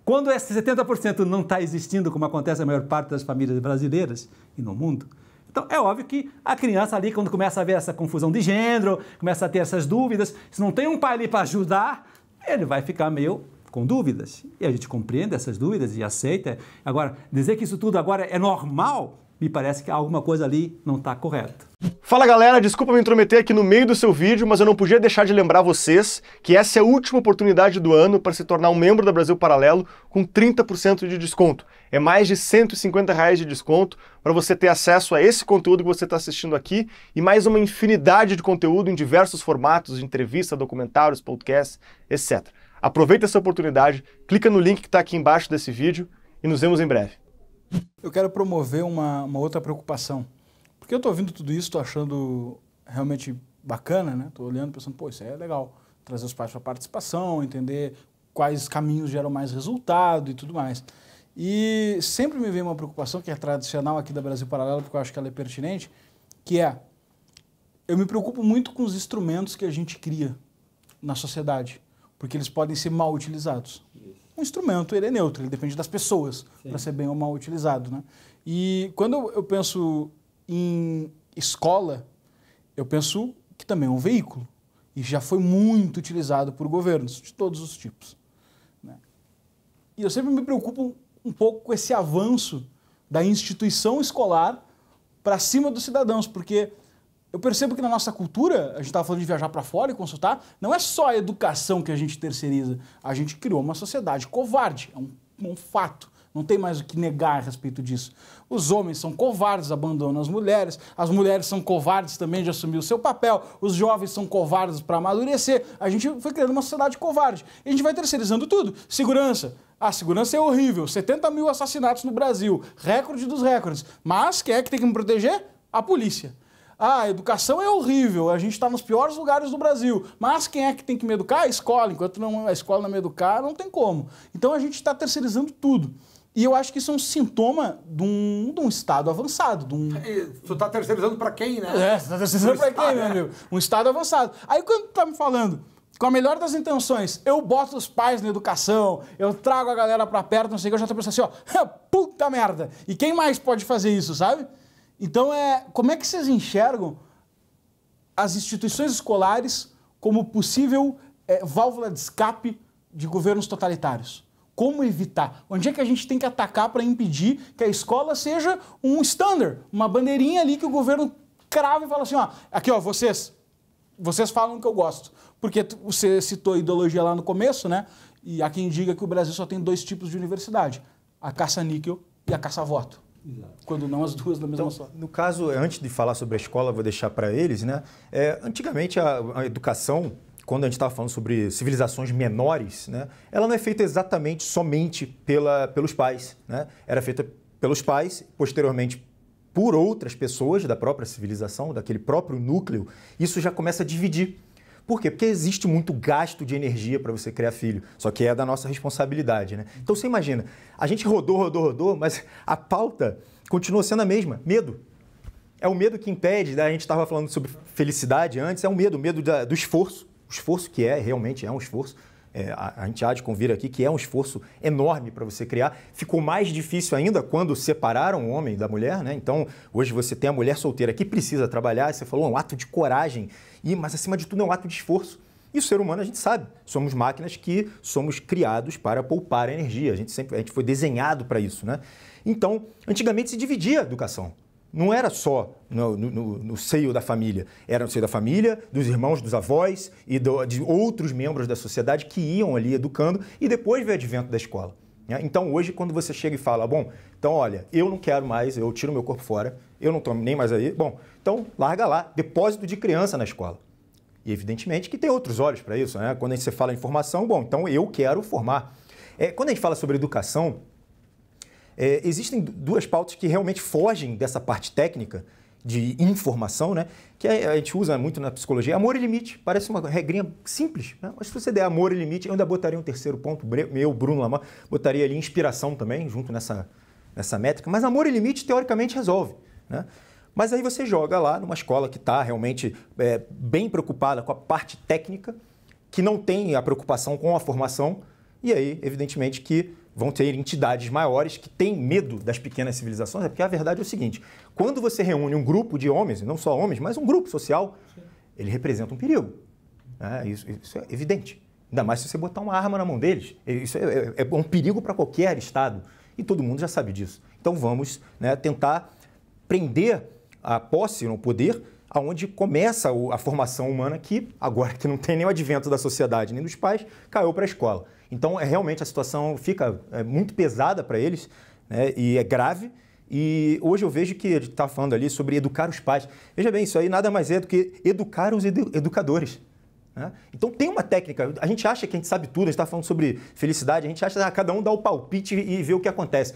Quando esse 70% não está existindo, como acontece na maior parte das famílias brasileiras e no mundo, então é óbvio que a criança ali, quando começa a ver essa confusão de gênero, começa a ter essas dúvidas, se não tem um pai ali para ajudar, ele vai ficar meio com dúvidas. E a gente compreende essas dúvidas e aceita. Agora, dizer que isso tudo agora é normal, me parece que alguma coisa ali não está correta. Fala galera, desculpa me intrometer aqui no meio do seu vídeo, mas eu não podia deixar de lembrar vocês que essa é a última oportunidade do ano para se tornar um membro da Brasil Paralelo com 30% de desconto. É mais de R$150 de desconto para você ter acesso a esse conteúdo que você está assistindo aqui e mais uma infinidade de conteúdo em diversos formatos, de entrevista, documentários, podcasts, etc. Aproveita essa oportunidade, clica no link que está aqui embaixo desse vídeo e nos vemos em breve. Eu quero promover uma outra preocupação. Porque eu estou ouvindo tudo isso, estou achando realmente bacana, né? Estou olhando pensando, pô, isso é legal. Trazer os pais para a participação, entender quais caminhos geram mais resultado e tudo mais. E sempre me vem uma preocupação, que é tradicional aqui da Brasil Paralelo, porque eu acho que ela é pertinente, que é, eu me preocupo muito com os instrumentos que a gente cria na sociedade, porque eles podem ser mal utilizados. Um instrumento, ele é neutro, ele depende das pessoas para ser bem ou mal utilizado, né? E quando eu penso em escola, eu penso que também é um veículo e já foi muito utilizado por governos de todos os tipos, né? E eu sempre me preocupo um pouco com esse avanço da instituição escolar para cima dos cidadãos, porque eu percebo que na nossa cultura, a gente estava falando de viajar para fora e consultar, não é só a educação que a gente terceiriza, a gente criou uma sociedade covarde, é um fato. Não tem mais o que negar a respeito disso. Os homens são covardes, abandonam as mulheres são covardes também de assumir o seu papel, os jovens são covardes para amadurecer. A gente foi criando uma sociedade covarde. E a gente vai terceirizando tudo. Segurança. A segurança é horrível. 70 mil assassinatos no Brasil. Recorde dos recordes. Mas quem é que tem que me proteger? A polícia. A educação é horrível, a gente está nos piores lugares do Brasil. Mas quem é que tem que me educar? A escola. Enquanto a escola não me educar, não tem como. Então a gente está terceirizando tudo. E eu acho que isso é um sintoma de um estado avançado. Você está terceirizando para quem, né? Você está terceirizando para quem, meu amigo? Um estado avançado. Aí quando tu está me falando, com a melhor das intenções, eu boto os pais na educação, eu trago a galera para perto, não sei o que, eu já estou pensando assim, ó, puta merda. E quem mais pode fazer isso, sabe? Então, como é que vocês enxergam as instituições escolares como possível válvula de escape de governos totalitários? Como evitar? Onde é que a gente tem que atacar para impedir que a escola seja um standard, uma bandeirinha ali que o governo crava e fala assim, ó, aqui ó, vocês falam o que eu gosto. Porque você citou a ideologia lá no começo, né? E há quem diga que o Brasil só tem 2 tipos de universidade, a caça-níquel e a caça-voto. Exato. Quando não as duas na mesma só. No caso, antes de falar sobre a escola, vou deixar para eles, né? Antigamente a educação, quando a gente estava falando sobre civilizações menores, né, ela não é feita exatamente somente pelos pais, né? Era feita pelos pais, posteriormente por outras pessoas da própria civilização, daquele próprio núcleo. Isso já começa a dividir. Por quê? Porque existe muito gasto de energia para você criar filho, só que é da nossa responsabilidade, né? Então você imagina, a gente rodou, mas a pauta continua sendo a mesma, medo. É o medo que impede, a gente estava falando sobre felicidade antes, é o medo do esforço, o esforço que realmente é um esforço. A gente há de convir aqui que é um esforço enorme para você criar. Ficou mais difícil ainda quando separaram o homem da mulher, né? Então, hoje você tem a mulher solteira que precisa trabalhar, você falou, é um ato de coragem, mas acima de tudo é um ato de esforço. E o ser humano, a gente sabe, somos máquinas que somos criados para poupar energia, a gente foi desenhado para isso, né? Então, antigamente se dividia a educação. Não era só no seio da família, era no seio da família, dos irmãos, dos avós e de outros membros da sociedade que iam ali educando e depois veio o advento da escola. Né? Então hoje quando você chega e fala, bom, então olha, eu não quero mais, eu tiro meu corpo fora, eu não estou nem mais aí, bom, então larga lá, depósito de criança na escola. E evidentemente que tem outros olhos para isso, né? Quando você fala em formação, bom, então eu quero formar. Quando a gente fala sobre educação, existem duas pautas que realmente fogem dessa parte técnica de informação, né? Que a gente usa muito na psicologia. Amor e limite. Parece uma regrinha simples, né? Mas se você der amor e limite, eu ainda botaria um terceiro ponto, Bruno Lamar, botaria ali inspiração também, junto nessa métrica. Mas amor e limite, teoricamente, resolve, né? Mas aí você joga lá numa escola que está realmente bem preocupada com a parte técnica, que não tem a preocupação com a formação, e aí, evidentemente, que vão ter entidades maiores que têm medo das pequenas civilizações, porque a verdade é o seguinte, quando você reúne um grupo de homens, não só homens, mas um grupo social, ele representa um perigo. Isso é evidente. Ainda mais se você botar uma arma na mão deles. Isso é um perigo para qualquer Estado. E todo mundo já sabe disso. Então vamos, né, tentar prender a posse no poder aonde começa a formação humana que, agora que não tem nem o advento da sociedade nem dos pais, caiu para a escola. Então, realmente a situação fica muito pesada para eles, né, e é grave. E hoje eu vejo que a gente está falando ali sobre educar os pais. Veja bem, isso aí nada mais é do que educar os educadores. Né? Então tem uma técnica, a gente acha que a gente sabe tudo, a gente está falando sobre felicidade, a gente acha que cada um dá o palpite e vê o que acontece.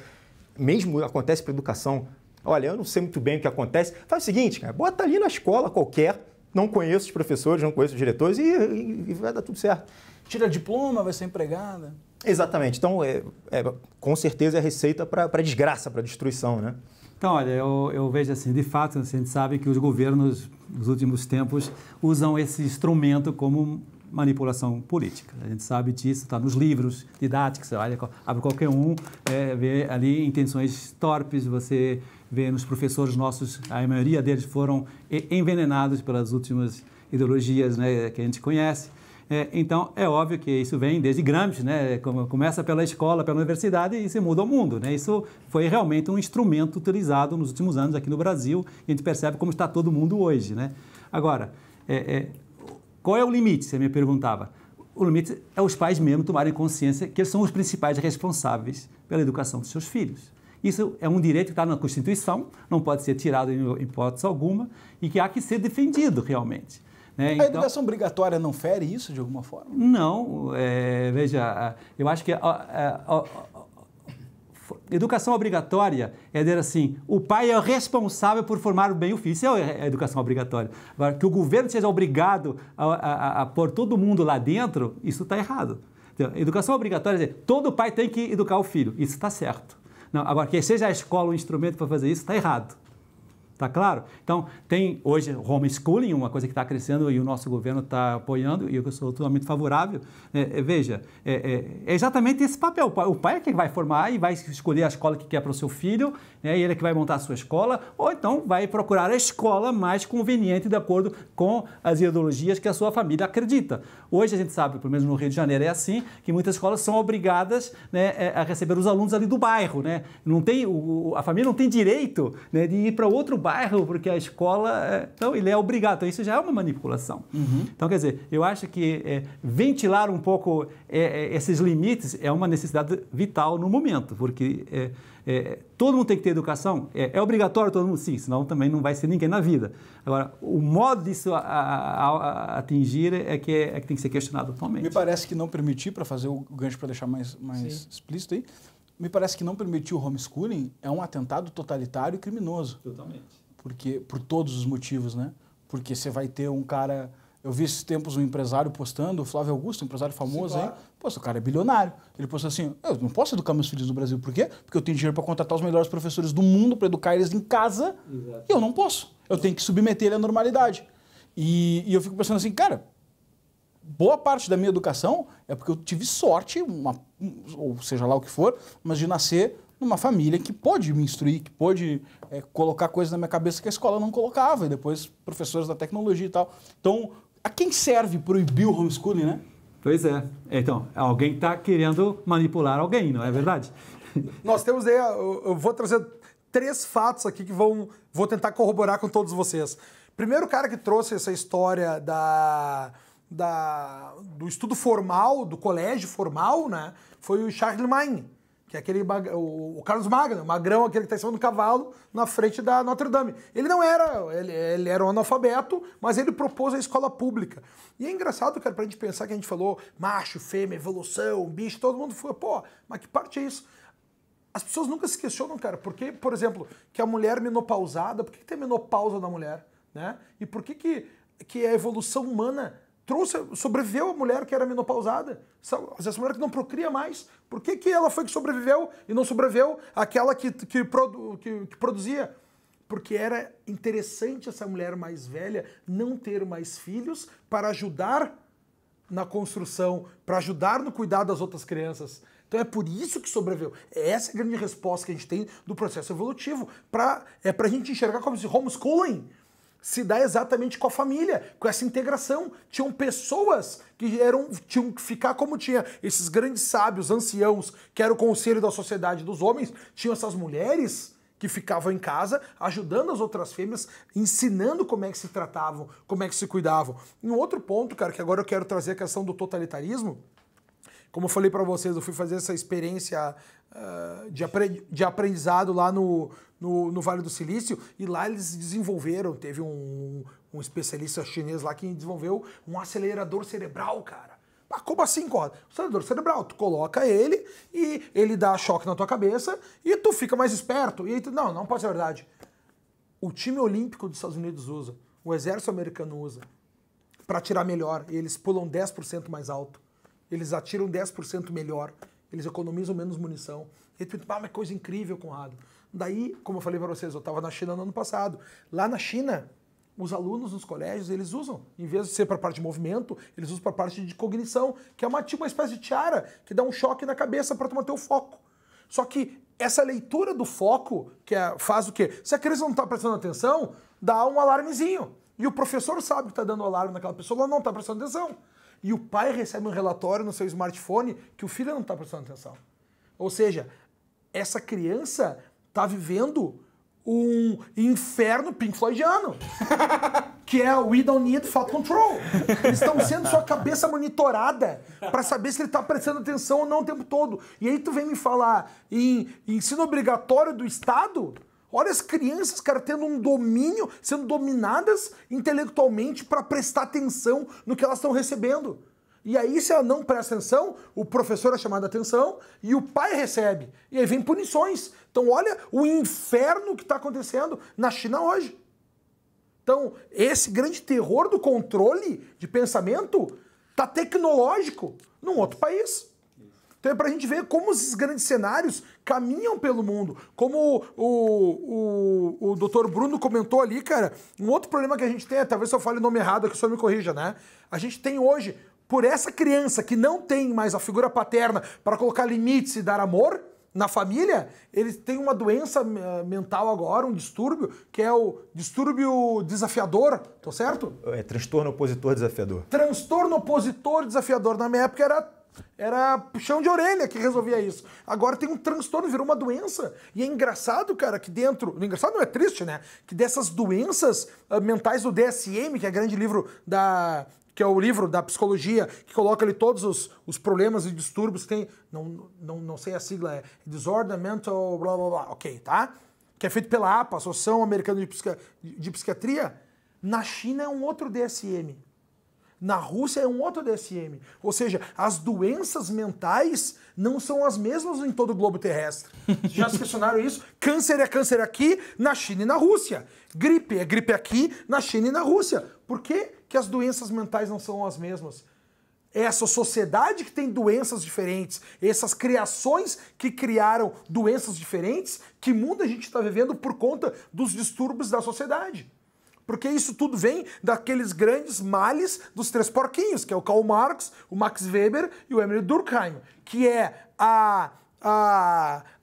Mesmo acontece para a educação. Olha, eu não sei muito bem o que acontece. Faz o seguinte, cara, bota ali na escola qualquer, não conheço os professores, não conheço os diretores e vai dar tudo certo. Tira diploma, vai ser empregada. Exatamente. Então, com certeza é a receita para desgraça, para destruição, né? Então, olha, eu vejo assim, de fato, a gente sabe que os governos, nos últimos tempos, usam esse instrumento como manipulação política. A gente sabe disso, está nos livros didáticos, você olha, abre qualquer um, vê ali intenções torpes, você vê nos professores nossos, a maioria deles foram envenenados pelas últimas ideologias, né, que a gente conhece. Então, é óbvio que isso vem desde Gramsci, né? Começa pela escola, pela universidade e se muda ao mundo, né? Isso foi realmente um instrumento utilizado nos últimos anos aqui no Brasil e a gente percebe como está todo mundo hoje, né? Agora, qual é o limite, você me perguntava? O limite é os pais mesmo tomarem consciência que eles são os principais responsáveis pela educação dos seus filhos. Isso é um direito que está na Constituição, não pode ser tirado em hipótese alguma e que há que ser defendido realmente. Então, a educação obrigatória não fere isso de alguma forma? Não, veja, eu acho que educação obrigatória é dizer assim, o pai é o responsável por formar bem o filho, isso é a educação obrigatória. Agora, que o governo seja obrigado a pôr todo mundo lá dentro, isso está errado. Então, educação obrigatória é dizer, todo pai tem que educar o filho, isso está certo. Não, agora, que seja a escola um instrumento para fazer isso, está errado. Está claro? Então, tem hoje homeschooling, uma coisa que está crescendo e o nosso governo está apoiando, e eu sou totalmente favorável. Veja, é exatamente esse papel. O pai é quem vai formar e vai escolher a escola que quer para o seu filho, né, e ele é que vai montar a sua escola, ou então vai procurar a escola mais conveniente de acordo com as ideologias que a sua família acredita. Hoje a gente sabe, pelo menos no Rio de Janeiro é assim, que muitas escolas são obrigadas, né, a receber os alunos ali do bairro. Né? Não tem, a família não tem direito, né, de ir para outro bairro, porque a escola, então ele é obrigado. Então isso já é uma manipulação. Uhum. Então, quer dizer, eu acho que ventilar um pouco esses limites é uma necessidade vital no momento, porque todo mundo tem que ter educação. É obrigatório todo mundo? Sim, senão também não vai ser ninguém na vida. Agora, o modo disso atingir é que tem que ser questionado atualmente. Me parece que não permitir, para fazer o gancho para deixar mais explícito aí, me parece que não permitir o homeschooling é um atentado totalitário e criminoso. Totalmente. Porque, por todos os motivos, né? Porque você vai ter um cara... Eu vi esses tempos um empresário postando, o Flávio Augusto, um empresário famoso, Sim, claro. aí. Pô, o cara é bilionário. Ele postou assim, eu não posso educar meus filhos no Brasil. Por quê? Porque eu tenho dinheiro para contratar os melhores professores do mundo para educar eles em casa. Exato. E eu não posso. Eu tenho que submeter ele à normalidade. E eu fico pensando assim, cara, boa parte da minha educação é porque eu tive sorte, ou seja lá o que for, mas de nascer numa família que pôde me instruir, que pôde colocar coisas na minha cabeça que a escola não colocava, e depois professores da tecnologia e tal. Então, a quem serve proibir o homeschooling, né? Pois é. Então, alguém está querendo manipular alguém, não é verdade? Nós temos aí, eu vou trazer 3 fatos aqui que vou tentar corroborar com todos vocês. Primeiro, o cara que trouxe essa história do estudo formal, do colégio formal, né, foi o Charlemagne, que é aquele o Carlos Magno, magrão, aquele que está em cima do cavalo, na frente da Notre Dame. Ele não era, ele era um analfabeto, mas ele propôs a escola pública. E é engraçado, cara, pra gente pensar que a gente falou macho, fêmea, evolução, bicho, todo mundo foi, pô, mas que parte é isso? As pessoas nunca se questionam, cara, por que, por exemplo, que a mulher menopausada, por que tem menopausa na mulher, né? E por que a evolução humana sobreviveu a mulher que era menopausada? Essa mulher que não procria mais, por que ela foi que sobreviveu e não sobreviveu aquela que produzia? Porque era interessante essa mulher mais velha não ter mais filhos para ajudar na construção, para ajudar no cuidado das outras crianças. Então é por isso que sobreviveu. Essa é a grande resposta que a gente tem do processo evolutivo. É pra gente enxergar como se homeschooling se dá exatamente com a família, com essa integração. Tinham pessoas que tinham que ficar como tinha esses grandes sábios, anciãos, que era o conselho da sociedade dos homens, tinham essas mulheres que ficavam em casa, ajudando as outras fêmeas, ensinando como é que se tratavam, como é que se cuidavam. E um outro ponto, cara, que agora eu quero trazer a questão do totalitarismo. Como eu falei para vocês, eu fui fazer essa experiência de aprendizado lá no Vale do Silício, e lá eles desenvolveram, teve um especialista chinês lá que desenvolveu um acelerador cerebral, cara. Ah, como assim, Conrado? Acelerador cerebral, tu coloca ele e ele dá choque na tua cabeça e tu fica mais esperto. E aí não pode ser verdade. O time olímpico dos Estados Unidos usa, o exército americano usa, para atirar melhor, e eles pulam 10% mais alto. Eles atiram 10% melhor, eles economizam menos munição. E tu pensa, mas coisa incrível, Conrado. Daí, como eu falei para vocês, eu estava na China no ano passado. Lá na China, os alunos nos colégios, eles usam, em vez de ser para a parte de movimento, eles usam para a parte de cognição, que é tipo uma espécie de tiara, que dá um choque na cabeça para tu manter o foco. Só que essa leitura do foco, faz o quê? Se a criança não está prestando atenção, dá um alarmezinho. E o professor sabe que está dando alarme naquela pessoa, ela não está prestando atenção. E o pai recebe um relatório no seu smartphone que o filho não está prestando atenção. Ou seja, essa criança está vivendo um inferno Pink Floydiano, que é o We Don't Need Thought Control. Eles estão sendo sua cabeça monitorada para saber se ele está prestando atenção ou não o tempo todo. E aí tu vem me falar em ensino obrigatório do Estado? Olha as crianças, cara, tendo um domínio, sendo dominadas intelectualmente para prestar atenção no que elas estão recebendo. E aí, se ela não presta atenção, o professor é chamado a atenção e o pai recebe. E aí vem punições. Então, olha o inferno que está acontecendo na China hoje. Então, esse grande terror do controle de pensamento está tecnológico num outro país. Então é pra gente ver como esses grandes cenários caminham pelo mundo. Como o Dr. Bruno comentou ali, cara, um outro problema que a gente tem, talvez se eu fale o nome errado aqui, o senhor me corrija, né? A gente tem hoje, por essa criança que não tem mais a figura paterna para colocar limites e dar amor na família, ele tem uma doença mental agora, um distúrbio, que é o distúrbio desafiador, tô certo? É transtorno opositor desafiador. Transtorno opositor desafiador. Na minha época era puxão de orelha que resolvia isso. Agora tem um transtorno, virou uma doença. E é engraçado, cara, que dentro... Engraçado não, é triste, né? Que dessas doenças mentais do DSM, que é o grande livro que é o livro da psicologia, que coloca ali todos os problemas e distúrbios que tem... Não sei a sigla, é Disorder Mental... Blá, blá, blá. Ok, tá? Que é feito pela APA, Associação Americana de Psiquiatria. Na China é um outro DSM. Na Rússia é um outro DSM. Ou seja, as doenças mentais não são as mesmas em todo o globo terrestre. Já se questionaram isso? Câncer é câncer aqui, na China e na Rússia. Gripe é gripe aqui, na China e na Rússia. Porque que as doenças mentais não são as mesmas. É essa sociedade que tem doenças diferentes, essas criações que criaram doenças diferentes, que mundo a gente está vivendo por conta dos distúrbios da sociedade. Porque isso tudo vem daqueles grandes males dos três porquinhos, que é o Karl Marx, o Max Weber e o Emile Durkheim, que é a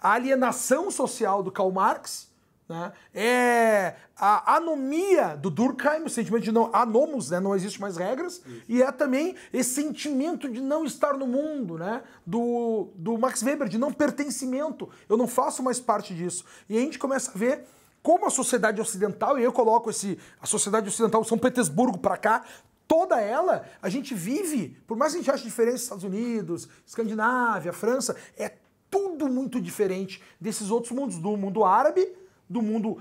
alienação social do Karl Marx, né? É a anomia do Durkheim, o sentimento de não, anomos, né? Não existe mais regras, e é também esse sentimento de não estar no mundo, né? do Max Weber, de não pertencimento, eu não faço mais parte disso. E a gente começa a ver como a sociedade ocidental, e eu coloco a sociedade ocidental, São Petersburgo para cá, toda ela, a gente vive, por mais que a gente ache diferença dos Estados Unidos, Escandinávia, França, é tudo muito diferente desses outros mundos, do mundo árabe, do mundo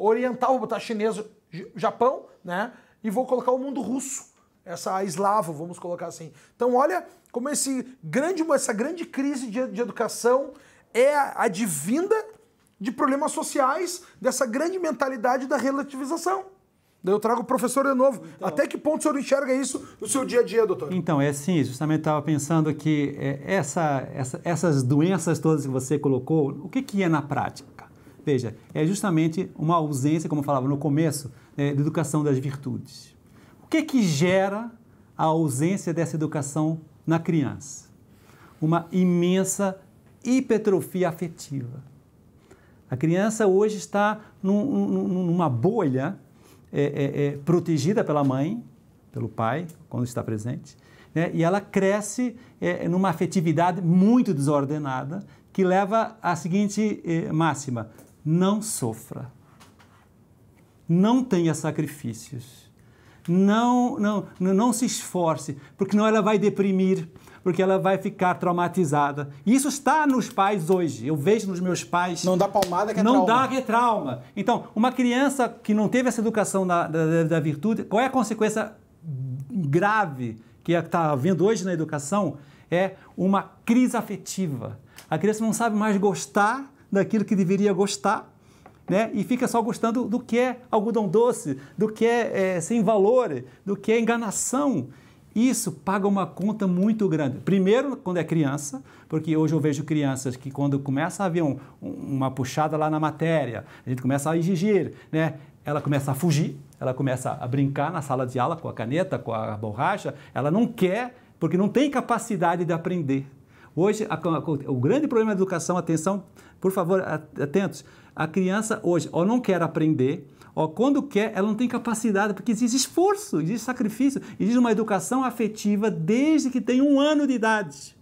oriental, vou botar chinês, Japão, né? E vou colocar o mundo russo, essa eslavo, vamos colocar assim. Então olha como essa grande crise de educação é advinda de problemas sociais, dessa grande mentalidade da relativização. Daí eu trago o professor de novo. Então, até que ponto o senhor enxerga isso no seu dia a dia, doutor? Então, é assim, justamente estava pensando que essas doenças todas que você colocou, o que é na prática? Veja, é justamente uma ausência, como eu falava no começo, de educação das virtudes. O que gera a ausência dessa educação na criança? Uma imensa hipertrofia afetiva. A criança hoje está numa bolha protegida pela mãe, pelo pai, quando está presente, né? E ela cresce numa afetividade muito desordenada que leva à seguinte máxima: não sofra, não tenha sacrifícios, não se esforce, porque senão ela vai deprimir, porque ela vai ficar traumatizada. E isso está nos pais hoje. Eu vejo nos meus pais... Não dá palmada que é trauma. Não dá que é trauma. Então, uma criança que não teve essa educação da virtude, qual é a consequência grave que está havendo hoje na educação? É uma crise afetiva. A criança não sabe mais gostar daquilo que deveria gostar, né? E fica só gostando do que é algodão doce, do que é sem valor, do que é enganação. Isso paga uma conta muito grande. Primeiro, quando é criança, porque hoje eu vejo crianças que quando começa a haver uma puxada lá na matéria, a gente começa a exigir, né? Ela começa a fugir, ela começa a brincar na sala de aula com a caneta, com a borracha, ela não quer, porque não tem capacidade de aprender. Hoje, o grande problema da educação, atenção, por favor, atentos, a criança hoje ou não quer aprender, ou quando quer, ela não tem capacidade, porque existe esforço, existe sacrifício, existe uma educação afetiva desde que tem 1 ano de idade.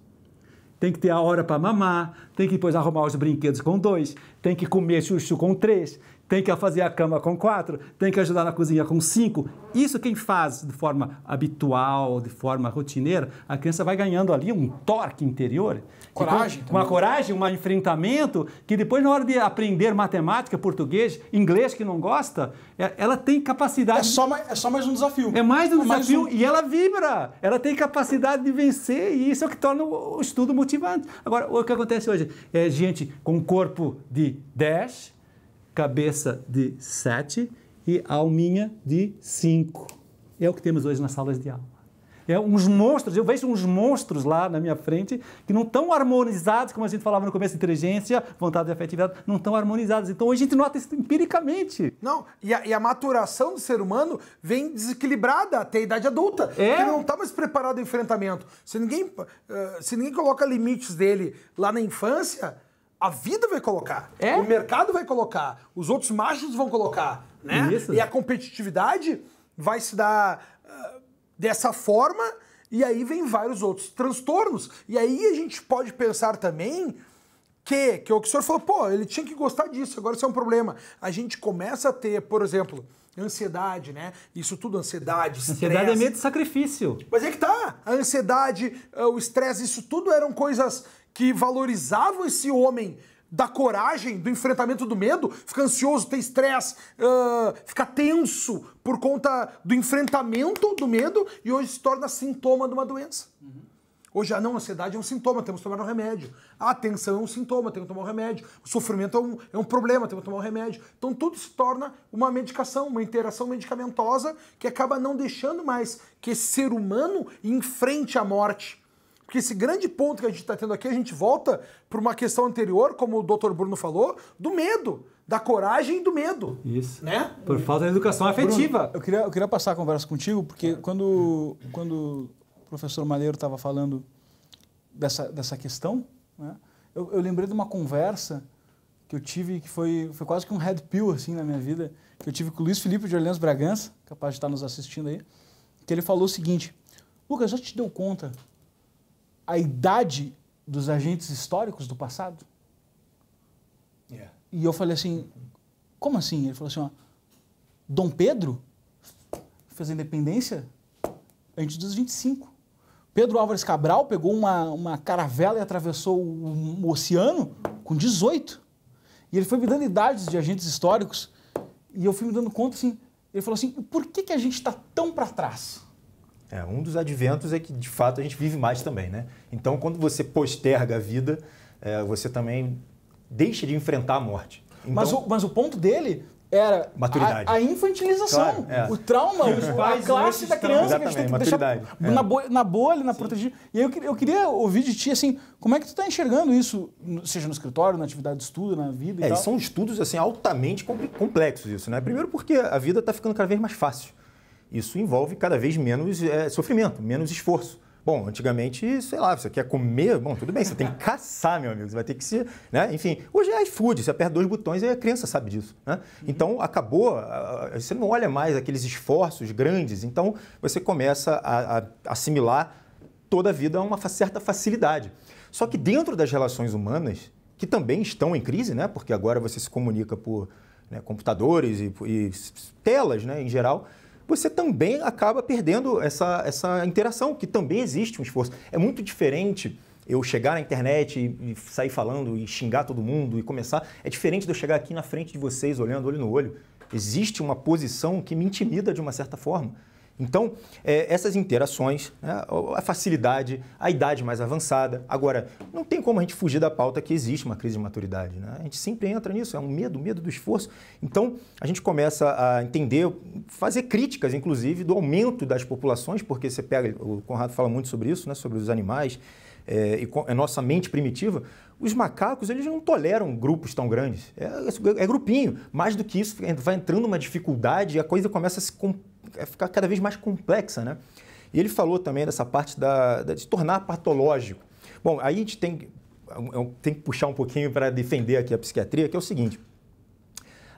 Tem que ter a hora para mamar, tem que depois arrumar os brinquedos com 2, tem que comer chuchu com 3, tem que fazer a cama com 4, tem que ajudar na cozinha com 5. Isso quem faz de forma habitual, de forma rotineira, a criança vai ganhando ali um torque interior. Coragem. Uma coragem, um enfrentamento, que depois na hora de aprender matemática, português, inglês que não gosta, ela tem capacidade... É só mais um desafio. É mais um desafio e ela vibra. Ela tem capacidade de vencer e isso é o que torna o estudo motivante. Agora, o que acontece hoje é gente com corpo de 10... cabeça de 7 e alminha de 5. É o que temos hoje nas salas de aula. É uns monstros, eu vejo uns monstros lá na minha frente que não estão harmonizados, como a gente falava no começo, inteligência, vontade e afetividade, não estão harmonizados. Então hoje a gente nota isso empiricamente. Não, e a maturação do ser humano vem desequilibrada até a idade adulta. Ele não está mais preparado ao enfrentamento. Se ninguém coloca limites dele lá na infância, a vida vai colocar, o mercado vai colocar, os outros machos vão colocar, né? Isso. E a competitividade vai se dar dessa forma, e aí vem vários outros transtornos. E aí a gente pode pensar também que o que o senhor falou, pô, ele tinha que gostar disso, agora isso é um problema. A gente começa a ter, por exemplo, ansiedade, né? Isso tudo, ansiedade, estresse. Ansiedade é meio de sacrifício. Mas é que tá, a ansiedade, o estresse, isso tudo eram coisas que valorizavam esse homem da coragem, do enfrentamento do medo, fica ansioso, tem estresse, fica tenso por conta do enfrentamento do medo e hoje se torna sintoma de uma doença. Hoje, a ansiedade é um sintoma, temos que tomar um remédio. A tensão é um sintoma, temos que tomar um remédio. O sofrimento é um problema, temos que tomar um remédio. Então tudo se torna uma medicação, uma interação medicamentosa que acaba não deixando mais que esse ser humano enfrente a morte. Porque esse grande ponto que a gente está tendo aqui, a gente volta para uma questão anterior, como o Dr. Bruno falou, do medo, da coragem e do medo. Isso. Né? Por falta de educação afetiva. Bruno, eu queria passar a conversa contigo, porque quando o professor Malheiro estava falando dessa questão, né, eu lembrei de uma conversa que eu tive, que foi quase que um red pill assim, na minha vida, que eu tive com o Luiz Felipe de Orleans Bragança, capaz de estar nos assistindo aí, que ele falou o seguinte: Lucas, já te deu conta a idade dos agentes históricos do passado? Yeah. E eu falei assim, como assim? Ele falou assim, ó, Dom Pedro fez a independência antes dos 25. Pedro Álvares Cabral pegou uma caravela e atravessou o oceano com 18. E ele foi me dando idades de agentes históricos e eu fui me dando conta, assim, ele falou assim, por que a gente está tão para trás? Um dos adventos é que, de fato, a gente vive mais também, né? Então, quando você posterga a vida, você também deixa de enfrentar a morte. Então, mas o ponto dele era maturidade. A infantilização, Claro, o trauma, a classe da criança que a gente tem que deixar na bolha, na protegida. E aí eu queria ouvir de ti, assim, como é que tu está enxergando isso, seja no escritório, na atividade de estudo, na vida e tal? São estudos assim, altamente complexos isso, né? Primeiro porque a vida está ficando cada vez mais fácil. Isso envolve cada vez menos sofrimento, menos esforço. Bom, antigamente, sei lá, você quer comer, bom, tudo bem, você tem que caçar, meu amigo, você vai ter que se, né? Enfim, hoje é iFood, você aperta 2 botões e a criança sabe disso, né? Então, acabou, você não olha mais aqueles esforços grandes, então você começa a assimilar toda a vida a uma certa facilidade. Só que dentro das relações humanas, que também estão em crise, né? Porque agora você se comunica por computadores e telas, né, em geral, você também acaba perdendo essa interação, que também existe um esforço. É muito diferente eu chegar na internet e sair falando e xingar todo mundo e começar. É diferente de eu chegar aqui na frente de vocês, olhando olho no olho. Existe uma posição que me intimida de uma certa forma. Então, essas interações, né, a facilidade, a idade mais avançada. Agora, não tem como a gente fugir da pauta que existe uma crise de maturidade, né? A gente sempre entra nisso, é um medo do esforço. Então, a gente começa a entender, fazer críticas, inclusive, do aumento das populações, porque você pega, o Conrado fala muito sobre isso, né, sobre os animais, e a nossa mente primitiva. Os macacos, eles não toleram grupos tão grandes. É grupinho. Mais do que isso, vai entrando uma dificuldade e a coisa começa a ficar cada vez mais complexa, né? E ele falou também dessa parte de se tornar patológico. Bom, aí a gente tem que puxar um pouquinho para defender aqui a psiquiatria, que é o seguinte.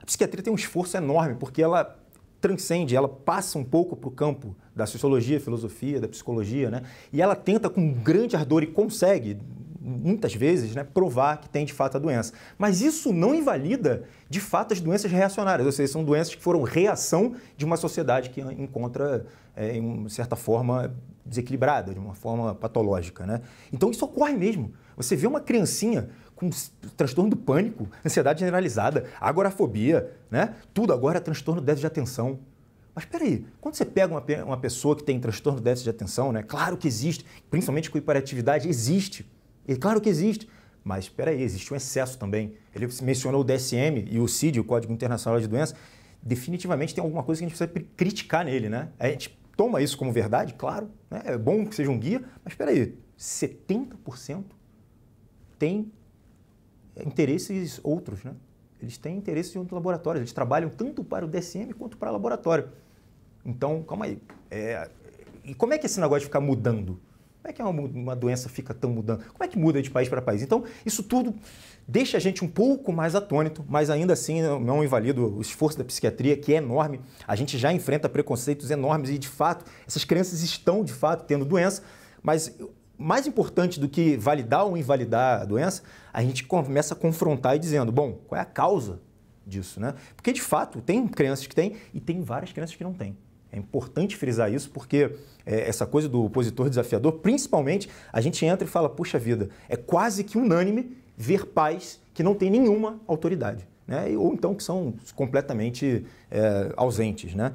A psiquiatria tem um esforço enorme, porque ela transcende, ela passa um pouco para o campo da sociologia, filosofia, da psicologia, né? E ela tenta com grande ardor e consegue, muitas vezes, né, provar que tem de fato a doença. Mas isso não invalida de fato as doenças reacionárias, ou seja, são doenças que foram reação de uma sociedade que encontra, em uma certa forma, desequilibrada, de uma forma patológica, né? Então isso ocorre mesmo. Você vê uma criancinha com transtorno do pânico, ansiedade generalizada, agorafobia, né? Tudo agora é transtorno de déficit de atenção. Mas espera aí, quando você pega uma pessoa que tem transtorno de déficit de atenção, né? Claro que existe, principalmente com hiperatividade, existe. É claro que existe, mas espera aí, existe um excesso também. Ele mencionou o DSM e o CID, o Código Internacional de Doenças. Definitivamente tem alguma coisa que a gente precisa criticar nele, né? A gente toma isso como verdade, claro, né? É bom que seja um guia, mas espera aí, 70% tem interesses outros, né? Eles têm interesses em outros laboratórios, eles trabalham tanto para o DSM quanto para o laboratório. Então, calma aí. E como é que esse negócio de ficar mudando? Como é que uma doença fica tão mudando? Como é que muda de país para país? Então, isso tudo deixa a gente um pouco mais atônito, mas ainda assim não invalida o esforço da psiquiatria, que é enorme. A gente já enfrenta preconceitos enormes e, de fato, essas crianças estão, de fato, tendo doença. Mas mais importante do que validar ou invalidar a doença, a gente começa a confrontar e dizendo, bom, qual é a causa disso, né? Porque, de fato, tem crianças que têm e tem várias crianças que não têm. É importante frisar isso porque essa coisa do opositor desafiador, principalmente, a gente entra e fala, puxa vida, é quase que unânime ver pais que não têm nenhuma autoridade, né? Ou então que são completamente ausentes, né?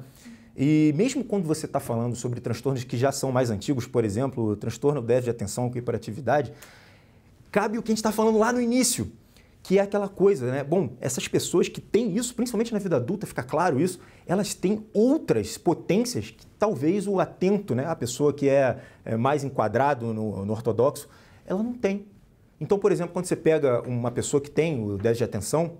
E mesmo quando você está falando sobre transtornos que já são mais antigos, por exemplo, o transtorno do déficit de atenção com hiperatividade, cabe o que a gente está falando lá no início, que é aquela coisa, né? Bom, essas pessoas que têm isso, principalmente na vida adulta, fica claro isso, elas têm outras potências que talvez o atento, né? A pessoa que é mais enquadrado no ortodoxo, ela não tem. Então, por exemplo, quando você pega uma pessoa que tem o déficit de atenção,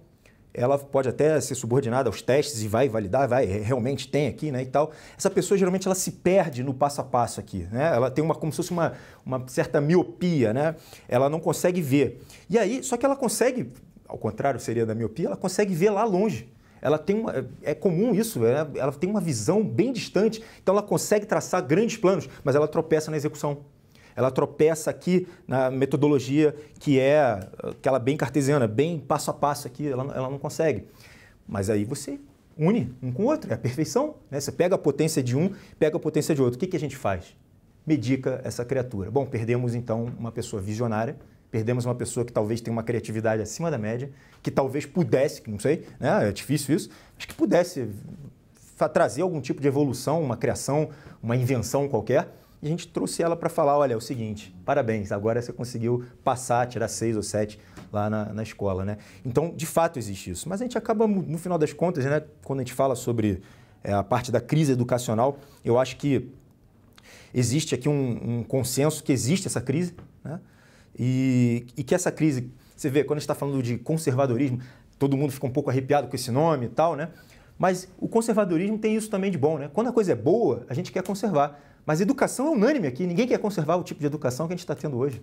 ela pode até ser subordinada aos testes e vai validar, realmente tem aqui, né, e tal. Essa pessoa, geralmente, ela se perde no passo a passo aqui, né? Ela tem como se fosse uma certa miopia, né? Ela não consegue ver. E aí, só que ela consegue, ao contrário seria da miopia, ela consegue ver lá longe. Ela tem é comum isso, ela tem uma visão bem distante, então ela consegue traçar grandes planos, mas ela tropeça na execução. Ela tropeça aqui na metodologia que é aquela bem cartesiana, bem passo a passo aqui, ela não consegue. Mas aí você une um com o outro, é a perfeição, né? Você pega a potência de um, pega a potência de outro. O que a gente faz? Medica essa criatura. Bom, perdemos então uma pessoa visionária, perdemos uma pessoa que talvez tenha uma criatividade acima da média, que talvez pudesse, não sei, né? É difícil isso, mas que pudesse trazer algum tipo de evolução, uma criação, uma invenção qualquer. E a gente trouxe ela para falar, olha, é o seguinte, parabéns, agora você conseguiu passar, tirar 6 ou 7 lá na escola, né? Então, de fato, existe isso. Mas a gente acaba, no final das contas, né, quando a gente fala sobre a parte da crise educacional, eu acho que existe aqui um consenso que existe essa crise, né? E que essa crise, você vê, quando a gente está falando de conservadorismo, todo mundo fica um pouco arrepiado com esse nome e tal, né? Mas o conservadorismo tem isso também de bom, né? Quando a coisa é boa, a gente quer conservar. Mas educação é unânime aqui, ninguém quer conservar o tipo de educação que a gente está tendo hoje,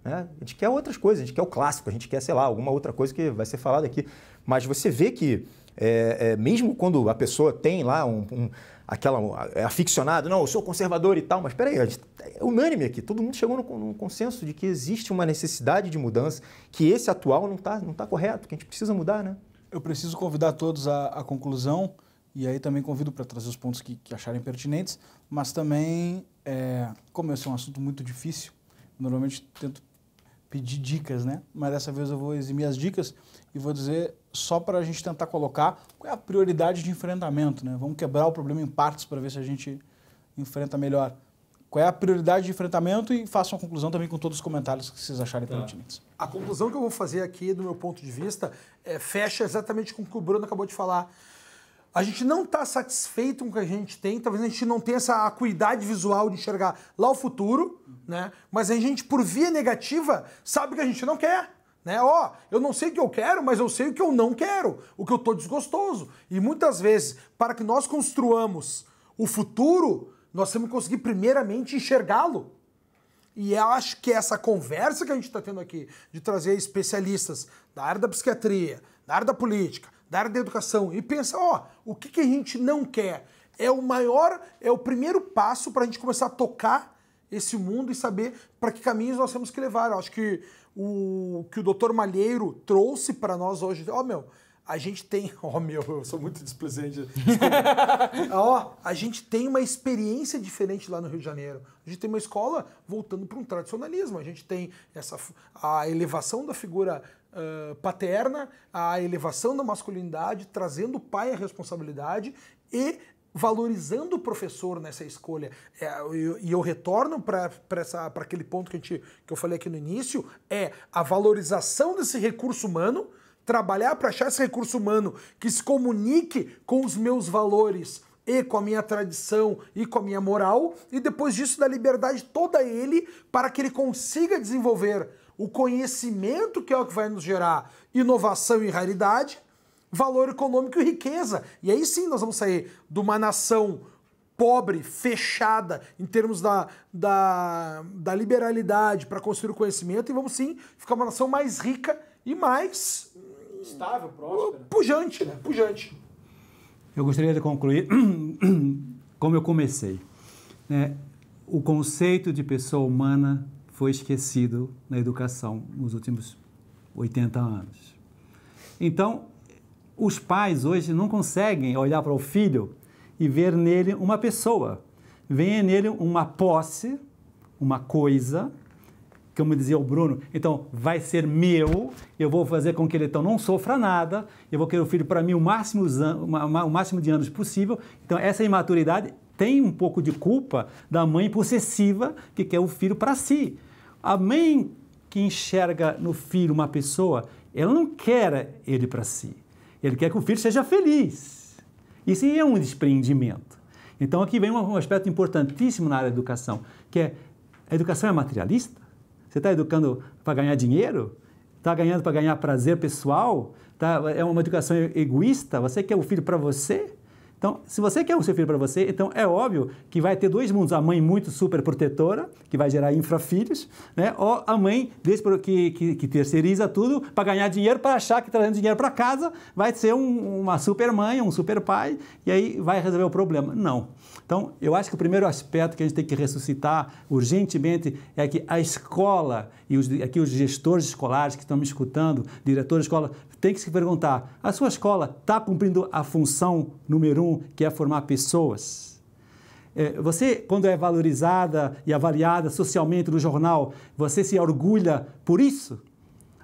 né? A gente quer outras coisas, a gente quer o clássico, a gente quer, sei lá, alguma outra coisa que vai ser falada aqui. Mas você vê que, mesmo quando a pessoa tem lá é aficionado, não, eu sou conservador e tal, mas espera aí, é unânime aqui, todo mundo chegou num consenso de que existe uma necessidade de mudança, que esse atual não tá correto, que a gente precisa mudar, né? Eu preciso convidar todos à conclusão, e aí também convido para trazer os pontos que acharem pertinentes, mas também, como esse é um assunto muito difícil, normalmente tento pedir dicas, né? Mas dessa vez eu vou eximir as dicas e vou dizer só para a gente tentar colocar qual é a prioridade de enfrentamento, né? Vamos quebrar o problema em partes para ver se a gente enfrenta melhor. Qual é a prioridade de enfrentamento e façam a conclusão também com todos os comentários que vocês acharem pertinentes. A conclusão que eu vou fazer aqui, do meu ponto de vista, fecha exatamente com o que o Bruno acabou de falar. A gente não está satisfeito com o que a gente tem, talvez a gente não tenha essa acuidade visual de enxergar lá o futuro, né? Mas a gente, por via negativa, sabe que a gente não quer. Né? Eu não sei o que eu quero, mas eu sei o que eu não quero, o que eu estou desgostoso. E muitas vezes, para que nós construamos o futuro, nós temos que conseguir primeiramente enxergá-lo. E eu acho que essa conversa que a gente está tendo aqui, de trazer especialistas da área da psiquiatria, da área da política, da área da educação, e pensar, o que a gente não quer, é o primeiro passo para a gente começar a tocar esse mundo e saber para que caminhos nós temos que levar. Eu acho que o Dr. Malheiro trouxe para nós hoje, a gente tem... eu sou muito displicente. A gente tem uma experiência diferente lá no Rio de Janeiro. A gente tem uma escola voltando para um tradicionalismo. A gente tem a elevação da figura paterna, a elevação da masculinidade, trazendo o pai à responsabilidade e valorizando o professor nessa escolha. E eu retorno para aquele ponto que eu falei aqui no início, a valorização desse recurso humano, trabalhar para achar esse recurso humano que se comunique com os meus valores e com a minha tradição e com a minha moral, e depois disso dar liberdade toda a ele para que ele consiga desenvolver o conhecimento, que é o que vai nos gerar inovação e raridade, valor econômico e riqueza. E aí sim nós vamos sair de uma nação pobre, fechada, em termos da liberalidade para construir o conhecimento, e vamos sim ficar uma nação mais rica e mais... estável, próspera. Pujante, né? Pujante. Eu gostaria de concluir como eu comecei. O conceito de pessoa humana foi esquecido na educação nos últimos 80 anos. Então, os pais hoje não conseguem olhar para o filho e ver nele uma pessoa. Veem nele uma posse, uma coisa, como dizia o Bruno, então vai ser meu, eu vou fazer com que ele então não sofra nada, eu vou querer o filho para mim o máximo de anos possível. Então essa imaturidade tem um pouco de culpa da mãe possessiva que quer o filho para si. A mãe que enxerga no filho uma pessoa, ela não quer ele para si, ele quer que o filho seja feliz. Isso é um despreendimento. Então aqui vem um aspecto importantíssimo na área da educação, que é a educação é materialista? Você está educando para ganhar dinheiro? Está ganhando para ganhar prazer pessoal? É uma educação egoísta? Você quer o filho para você? Então, se você quer o seu filho para você, então é óbvio que vai ter dois mundos. A mãe muito super protetora, que vai gerar infrafilhos, né? Ou a mãe que terceiriza tudo para ganhar dinheiro, para achar que trazendo dinheiro para casa vai ser uma super mãe, um super pai, e aí vai resolver o problema. Não. Então, eu acho que o primeiro aspecto que a gente tem que ressuscitar urgentemente é que a escola, e aqui os gestores escolares que estão me escutando, diretores de escola, tem que se perguntar, a sua escola está cumprindo a função número 1, que é formar pessoas? Você, quando é valorizada e avaliada socialmente no jornal, você se orgulha por isso?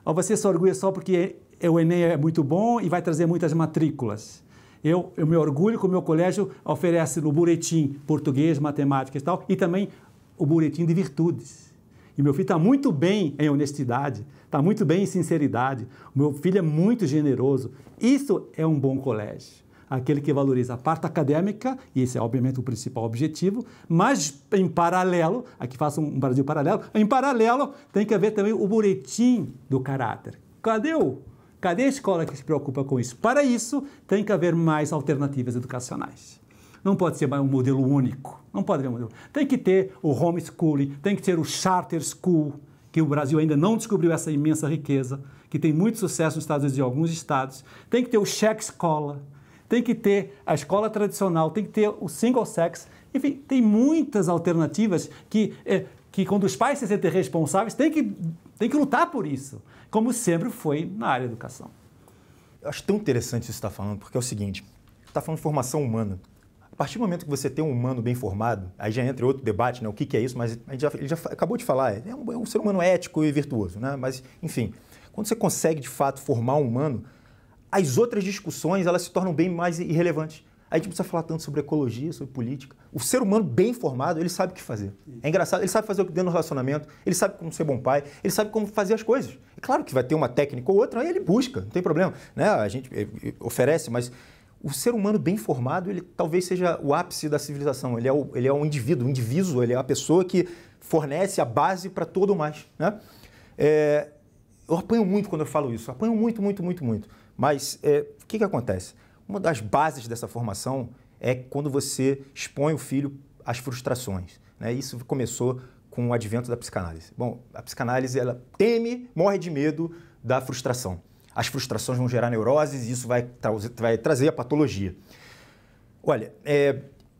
Ou você se orgulha só porque o Enem é muito bom e vai trazer muitas matrículas? Eu me orgulho que o meu colégio oferece no boletim português, matemática e tal, e também o boletim de virtudes. E meu filho está muito bem em honestidade, está muito bem em sinceridade. O meu filho é muito generoso. Isso é um bom colégio. Aquele que valoriza a parte acadêmica, e esse é obviamente o principal objetivo, mas em paralelo, aqui faço um Brasil paralelo, em paralelo tem que haver também o boletim do caráter. Cadê a escola que se preocupa com isso? Para isso, tem que haver mais alternativas educacionais. Não pode ser um modelo único. Não pode haver um modelo. Tem que ter o homeschooling, tem que ter o charter school, que o Brasil ainda não descobriu essa imensa riqueza, que tem muito sucesso nos Estados Unidos e em alguns estados. Tem que ter o cheque escola, tem que ter a escola tradicional, tem que ter o single sex. Enfim, tem muitas alternativas que quando os pais se sentem responsáveis, tem que lutar por isso, como sempre foi na área da educação. Eu acho tão interessante isso que você está falando, porque é o seguinte, você está falando de formação humana. A partir do momento que você tem um humano bem formado, aí já entra outro debate, né? O que é isso, mas ele já acabou de falar, é um ser humano ético e virtuoso, né? Mas, enfim, quando você consegue, de fato, formar um humano, as outras discussões, elas se tornam bem mais irrelevantes. Aí a gente precisa falar tanto sobre ecologia, sobre política. O ser humano bem formado, ele sabe o que fazer. É engraçado, ele sabe fazer o que dentro do relacionamento, ele sabe como ser bom pai, ele sabe como fazer as coisas. É claro que vai ter uma técnica ou outra, aí ele busca, não tem problema, né? A gente oferece, mas o ser humano bem formado, ele talvez seja o ápice da civilização. Ele é um indivíduo, ele é a pessoa que fornece a base para todo o mais, né? Eu apanho muito quando eu falo isso, apanho muito. Mas o que acontece? Uma das bases dessa formação é quando você expõe o filho às frustrações, né? Isso começou com o advento da psicanálise. Bom, a psicanálise, ela morre de medo da frustração. As frustrações vão gerar neuroses e isso vai trazer a patologia. Olha,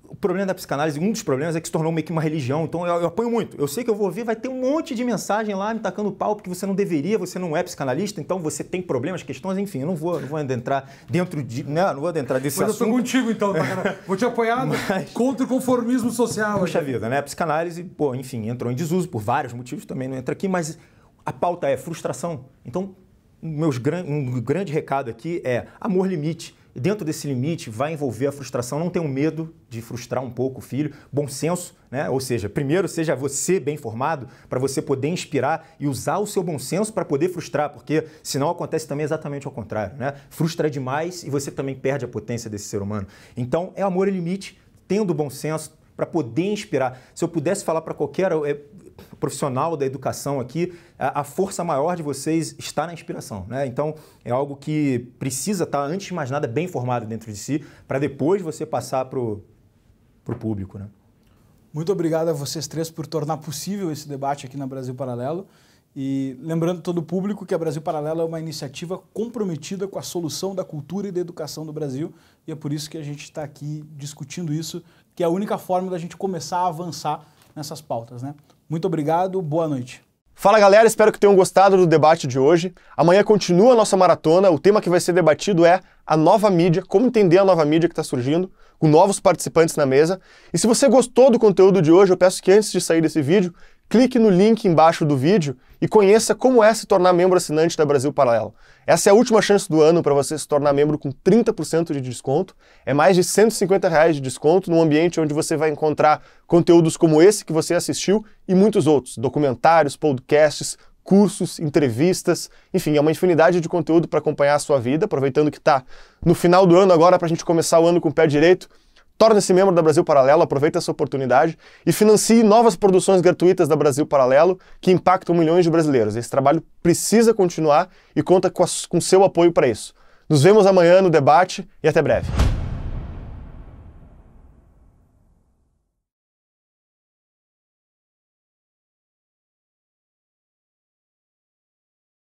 o problema da psicanálise, um dos problemas é que se tornou meio que uma religião, então eu apanho muito. Eu sei que eu vou ver, vai ter um monte de mensagem lá me tacando pau porque você não deveria, você não é psicanalista, então você tem problemas, questões, enfim, eu não vou adentrar dentro de... Não vou adentrar desse assunto. Mas eu tô contigo então, tá, cara? Vou te apoiar contra o conformismo social. Puxa vida, né? A psicanálise, enfim, entrou em desuso por vários motivos, também não entra aqui, mas a pauta é frustração. Então, um grande recado aqui é amor limite. E dentro desse limite vai envolver a frustração. Não tenham medo de frustrar um pouco o filho. Bom senso, né? Ou seja, primeiro seja você bem formado para você poder inspirar e usar o seu bom senso para poder frustrar, porque senão acontece também exatamente ao contrário, né? Frustra demais e você também perde a potência desse ser humano. Então, é amor e limite, tendo bom senso para poder inspirar. Se eu pudesse falar para qualquer profissional da educação aqui, a força maior de vocês está na inspiração, né? Então, é algo que precisa estar, antes de mais nada, bem formado dentro de si, para depois você passar para o público, né? Muito obrigado a vocês três por tornar possível esse debate aqui na Brasil Paralelo. E lembrando todo o público que a Brasil Paralelo é uma iniciativa comprometida com a solução da cultura e da educação do Brasil. E é por isso que a gente está aqui discutindo isso, que é a única forma da gente começar a avançar nessas pautas, né? Muito obrigado, boa noite. Fala galera, espero que tenham gostado do debate de hoje. Amanhã continua a nossa maratona, o tema que vai ser debatido é a nova mídia, como entender a nova mídia que está surgindo, com novos participantes na mesa. E se você gostou do conteúdo de hoje, eu peço que antes de sair desse vídeo, clique no link embaixo do vídeo e conheça como é se tornar membro assinante da Brasil Paralelo. Essa é a última chance do ano para você se tornar membro com 30% de desconto. É mais de R$150 de desconto num ambiente onde você vai encontrar conteúdos como esse que você assistiu e muitos outros, documentários, podcasts, cursos, entrevistas, enfim, é uma infinidade de conteúdo para acompanhar a sua vida, aproveitando que está no final do ano agora para a gente começar o ano com o pé direito. Torne-se membro da Brasil Paralelo, aproveite essa oportunidade e financie novas produções gratuitas da Brasil Paralelo que impactam milhões de brasileiros. Esse trabalho precisa continuar e conta com seu apoio para isso. Nos vemos amanhã no debate e até breve.